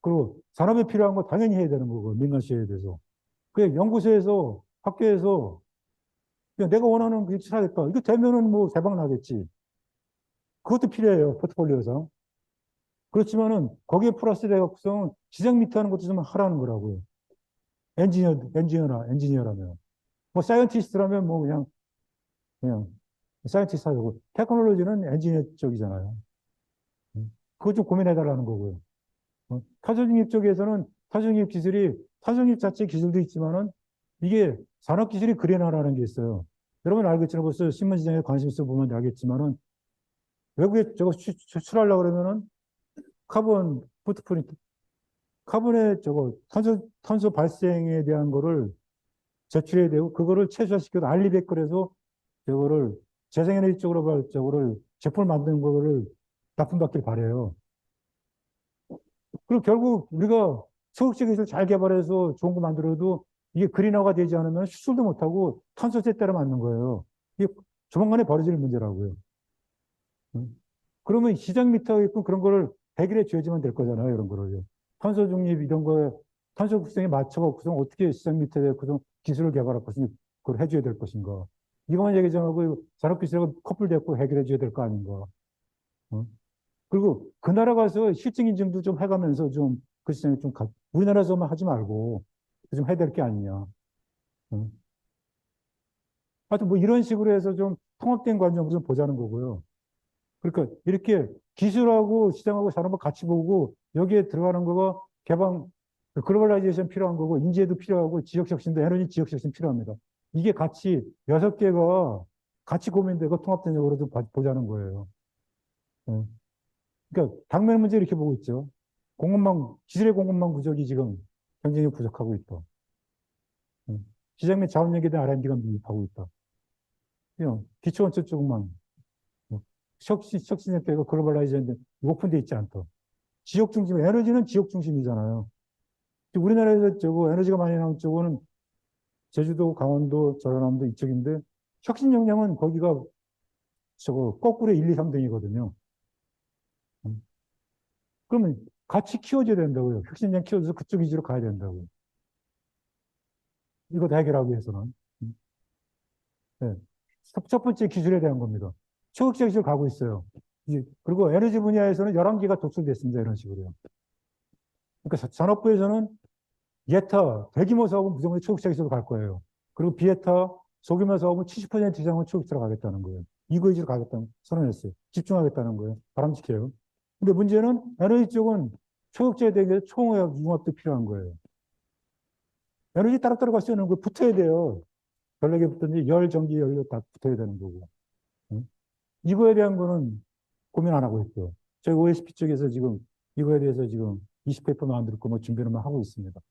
Speaker 2: 그리고 산업에 필요한 거 당연히 해야 되는 거고 민간 시에에 대해서. 그 연구소에서 학교에서 야, 내가 원하는 게 치사겠다. 이거 되면은 뭐 대박 나겠지. 그것도 필요해요. 포트폴리오상. 그렇지만은 거기에 플러스 돼갖고서 시장 미터하는 것도 좀 하라는 거라고요. 엔지니어라면. 뭐 사이언티스트라면 뭐 그냥 사이언티스트 하고 테크놀로지는 엔지니어 쪽이잖아요. 그거 좀 고민해달라는 거고요. 타조중립 쪽에서는 타조중립 기술이 타조중립 자체 기술도 있지만은 이게 산업 기술이 그래나라는 게 있어요. 여러분 알겠지만 벌써 신문 시장에 관심 있어 보면 알겠지만은 외국에 저거 수출하려고 그러면은 카본 푸트프린트, 카본의 탄소 발생에 대한 거를 제출해야 되고 그거를 최소화시켜서 알리백걸해서 저거를 재생에너지 쪽으로 제품을 만드는 거를 납품받길 바래요. 그리고 결국 우리가 소극적 기술 잘 개발해서 좋은 거 만들어도 이게 그린화가 되지 않으면 수출도 못하고 탄소세 때려 맞는 거예요. 이게 조만간에 벌어질 문제라고요. 그러면 시장 미터가 있고 그런 거를 해결해 줘야지만 될 거잖아요. 이런 거를. 탄소 중립 이런 거에 탄소 국성에 맞춰갖고서 어떻게 시장 미터에 그 기술을 개발할 것인가 그걸 해줘야 될 것인가. 이것만 얘기 좀 하고 산업기술하고 커플됐고 해결해 줘야 될 거 아닌가. 어? 그리고 그 나라 가서 실증 인증도 좀 해가면서 좀 그 시장에 우리나라에서만 하지 말고 좀 해야 될 게 아니냐. 하여튼 뭐 이런 식으로 해서 좀 통합된 관점으로 좀 보자는 거고요. 그러니까 이렇게 기술하고 시장하고 산업을 같이 보고 여기에 들어가는 거가 글로벌라이제이션 필요한 거고 인재도 필요하고 지역 혁신도 에너지 지역 혁신 필요합니다. 이게 같이 6개가 같이 고민되고 통합된 적으로 좀 보자는 거예요. 그러니까 당면 문제 이렇게 보고 있죠. 기술의 공급망 부족이 지금 경쟁이 부족하고 있다. 시장 및 자원 연계된 R&D가 미흡하고 있다. 기초원천 쪽만 혁신협회가 글로벌라이제이션 오픈되어 있지 않다. 지역 중심, 에너지는 지역 중심이잖아요. 우리나라에서 에너지가 많이 나오는 쪽은 제주도, 강원도, 전라남도 이쪽인데 혁신 역량은 거기가 거꾸로 1, 2, 3등이거든요. 그러면 같이 키워줘야 된다고요. 혁신 역량 키워줘서 그쪽 위주로 가야 된다고요. 이거 다 해결하기 위해서는. 네. 첫 번째 기술에 대한 겁니다. 초극적 기술 가고 있어요. 그리고 에너지 분야에서는 11개가 도출됐습니다. 이런 식으로요. 그러니까 산업부에서는 예타, 대규모 사업은 무조건 초극적 기술로 갈 거예요. 그리고 비예타, 소규모 사업은 70% 이상은 초극적으로 가겠다는 거예요. 이거 위주로 가겠다는 선언했어요. 집중하겠다는 거예요. 바람직해요. 근데 문제는 에너지 쪽은 초극적에 대해서 총융합도 필요한 거예요. 에너지 따로따로 갈 수 있는 거 붙어야 돼요. 전력이 붙든지 열, 전기, 연료 다 붙어야 되는 거고. 이거에 대한 거는 고민 안 하고 있죠. 저희 OSP 쪽에서 지금 이거에 대해서 지금 20페이퍼 만들고 뭐 준비를 막 하고 있습니다.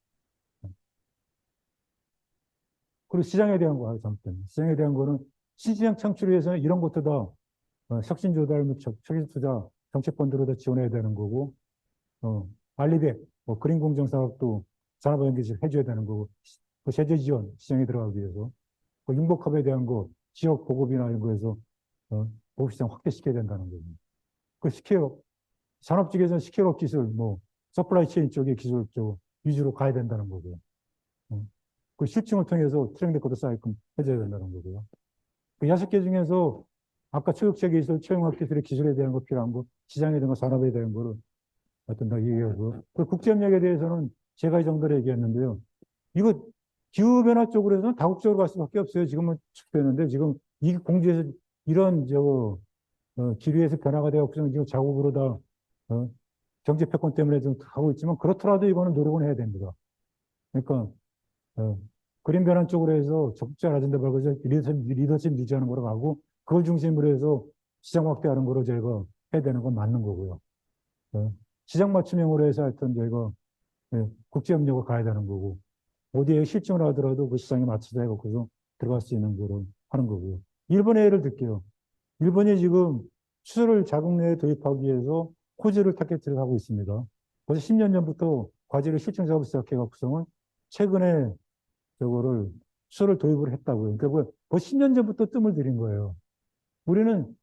Speaker 2: 그리고 시장에 대한 거 잘못된 시장에 대한 거는 신시장 창출을 위해서는 이런 것도 다 혁신 조달, 뭐 혁신 투자 정책 펀드로 다 지원해야 되는 거고, 알리백, 뭐 그린 공정 사업도 산업화 연계를 해줘야 되는 거고, 그 세제 지원 시장에 들어가기 위해서, 그 융복합에 대한 거 지역 보급이나 이런 거에서 보급 시장 확대시켜야 된다는 거고, 그 스케일업 산업 쪽에서는 스케일업 기술, 뭐 서플라이 체인 쪽의 기술 쪽 위주로 가야 된다는 거고요. 그 실증을 통해서 트랙 레코드 쌓게끔 해줘야 된다는 거고요. 그 6개 중에서 아까 초역체 기술, 초용학 기술의 기술에 대한 거 필요한 거, 시장에 대한 거, 산업에 대한 거를 어떤 다 얘기하고, 그 국제협력에 대해서는 제가 이 정도로 얘기했는데요. 이거 기후변화 쪽으로 해서는 다국적으로 갈 수밖에 없어요. 지금은 축되는데 지금 이 공주에서 이런 기류에서 변화가 되고 지금 자국으로 다 경제 패권 때문에 좀 하고 있지만 그렇더라도 이거는 노력은 해야 됩니다. 그러니까 그린 변환 쪽으로 해서 적극적으로 아젠다 말고 리더십 유지하는 거로 가고 그걸 중심으로 해서 시장 확대하는 거로 저희가 해야 되는 건 맞는 거고요. 시장 맞춤형으로 해서 하여튼 저희가 국제협력을 가야 되는 거고 어디에 실증을 하더라도 그 시장에 맞춰서 해갖고서 들어갈 수 있는 거로 하는 거고요. 일본의 예를 들게요. 일본이 지금 수소를 자국 내에 도입하기 위해서 호주를 타겟으로 하고 있습니다. 벌써 10년 전부터 과제를 실증 작업 시작해갖고서는 최근에 저거를 수소를 도입을 했다고요. 그러니까 뭐 벌써 10년 전부터 뜸을 들인 거예요. 우리는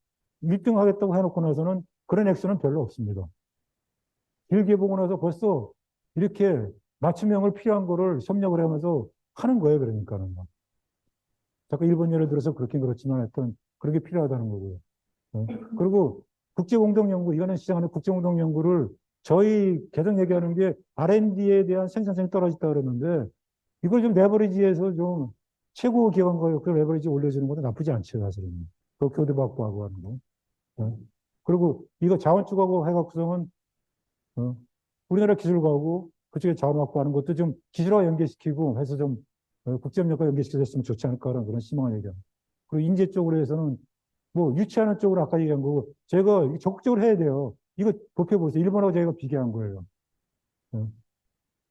Speaker 2: 1등 하겠다고 해놓고 나서는 그런 액수는 별로 없습니다. 길게 보고 나서 벌써 이렇게 맞춤형을 필요한 거를 협력을 하면서 하는 거예요. 그러니까는. 잠깐 일본 예를 들어서 그렇긴 그렇지만 하여튼 그렇게 필요하다는 거고요. 그리고 국제공동연구, 이거는 시장하는 국제공동연구를 저희 계속 얘기하는 게 R&D에 대한 생산성이 떨어졌다 그러는데 이걸 좀 레버리지해서 좀 최고 기관과 그 레버리지 올려주는 것도 나쁘지 않죠, 사실은. 그 교대받고 하고 하는 거. 그리고 이거 자원축하고 해갖고서는 우리나라 기술가하고 그쪽에 자원 확보하는 것도 좀 기술화 연계시키고 해서 좀 국제협력과 연계시켜줬으면 좋지 않을까라는 그런 희망을 얘기합니다. 그리고 인재 쪽으로 해서는 뭐 유치하는 쪽으로 아까 얘기한 거고 제가 적극적으로 해야 돼요. 이거 보세요. 일본하고 저희가 비교한 거예요.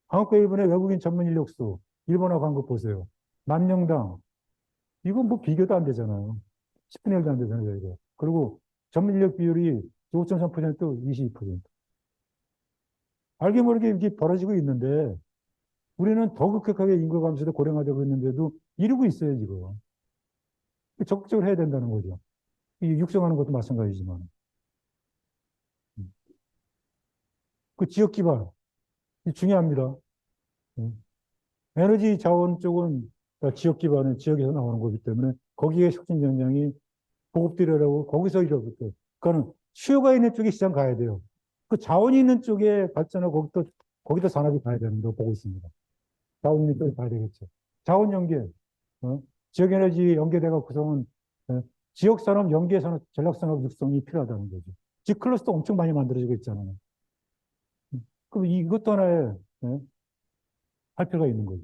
Speaker 2: 한국과 일본의 외국인 전문 인력수 일본하고 한 거 보세요. 만 명당 이건 뭐 비교도 안 되잖아요. 10분의 1도 안 되잖아요. 저희가. 그리고 전문 인력 비율이 5.3% 22%. 알게 모르게 이게 벌어지고 있는데 우리는 더 급격하게 인구 감소도 고령화되고 있는데도 이러고 있어요, 지금. 적극적으로 해야 된다는 거죠. 이 육성하는 것도 마찬가지지만. 그 지역 기반, 중요합니다. 에너지 자원 쪽은 지역 기반은 지역에서 나오는 거기 때문에 거기에 혁신 역량이 보급되려고 거기서 이러고 그러니까 수요가 있는 쪽에 시장 가야 돼요. 그 자원이 있는 쪽에 발전하고 거기도 산업이 가야 되는 거 보고 있습니다. 자원 있는 쪽에 가야 되겠죠. 자원 연계, 지역 에너지 연계대가 구성은 지역 산업, 연계 산업, 전략 산업 육성이 필요하다는 거죠. 즉 클러스터 엄청 많이 만들어지고 있잖아요. 그럼 이것도 하나의 할 필요가 있는 거죠.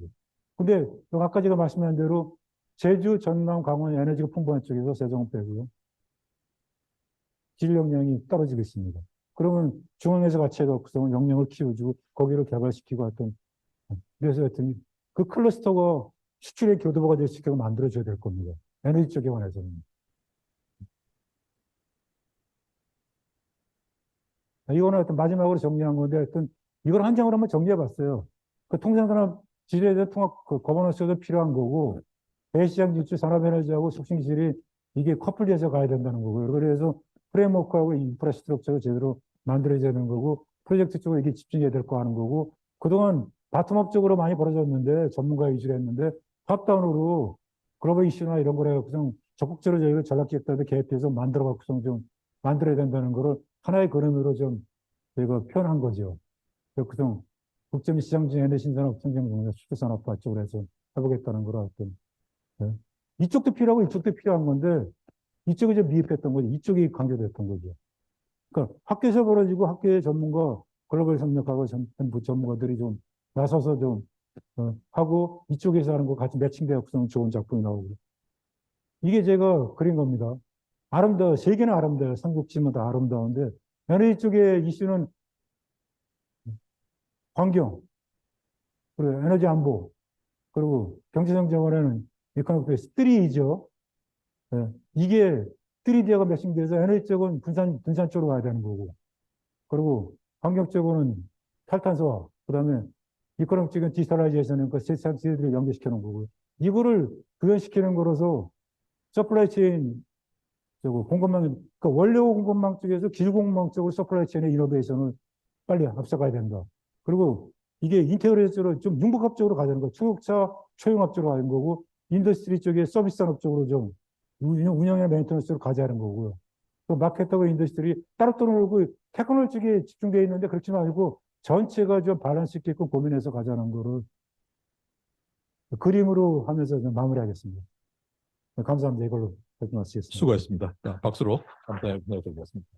Speaker 2: 근데 아까 제가 말씀한 대로 제주, 전남, 강원 에너지가 풍부한 쪽에서 세종은 빼고요. 질 역량이 떨어지고 있습니다. 그러면 중앙에서 같이 해갖고서 역량을 키워주고 거기를 개발시키고 하여튼 그래서 하여튼 그 클러스터가 수출의 교두보가 될 수 있게 만들어줘야 될 겁니다. 에너지 쪽에 관해서는. 이거는 하여튼 마지막으로 정리한 건데 하여튼 이걸 한 장으로 한번 정리해 봤어요. 그 통상산업 지리에 대한 통합 그 거버넌스도 필요한 거고 대시장 진출 산업에너지하고 혁신기술이 이게 커플돼서 가야 된다는 거고요. 그래서 프레임워크하고 인프라스트럭처를 제대로 만들어야 되는 거고 프로젝트 쪽으로 이게 집중해야 될 거 하는 거고 그동안 바텀업 쪽으로 많이 벌어졌는데 전문가 위주로 했는데 탑다운으로 글로벌 이슈나 이런 거를 해서 적극적으로 저희가 전략기획단도 개입해서 만들어 갖고서 좀 만들어야 된다는 거를 하나의 그림으로 좀 저희가 표현한 거죠. 그래서 국제미 시장 중에는 신산업, 성장동력, 수출산업화 쪽으로 해서 해보겠다는 거로 하여튼 이쪽도 필요하고 이쪽도 필요한 건데 이쪽이 좀 미흡했던 거죠. 이쪽이 강조됐던 거죠. 그러니까 학교에서 벌어지고 학교의 전문가, 글로벌 협력하고 전부 전문가들이 좀 나서서 좀 하고 이쪽에서 하는 거 같이 매칭되어 좋은 작품이 나오고 이게 제가 그린 겁니다. 세계는 아름다워요. 삼국지만 다 아름다운데 에너지 쪽의 이슈는 환경, 그리고 에너지 안보, 그리고 경제성 정원에는 이코노믹 베이스 3죠. 이게 3D가 매칭돼서 에너지 쪽은 분산 쪽으로 가야 되는 거고, 그리고 환경 쪽은 탈탄소화, 그 다음에 이코노믹 쪽은 디지털라이제이션은 그 세상 시대들을 연계시켜 놓은 거고요. 이거를 구현시키는 거로서 서플라이 체인, 공급망, 그러니까 원료 공급망 쪽에서 기술 공급망 쪽으로 서플라이 체인의 이노베이션을 빨리 앞서가야 된다. 그리고 이게 인테그레이션으로 좀 융복합적으로 가자는 거, 초격차, 초융합적으로 가는 거고, 인더스트리 쪽에 서비스 산업 쪽으로 좀 운영이나 메인터넌스로 가자는 거고요. 그 마케터가 인더스트리 따로따로 놀고 테크놀로지 쪽에 집중되어 있는데 그렇지 말고 전체가 좀 밸런스 있게끔 고민해서 가자는 거를 그림으로 하면서 좀 마무리하겠습니다. 감사합니다. 이걸로 말씀하시겠습니다.
Speaker 1: 수고했습니다. 자, 박수로 감사해 드리겠습니다.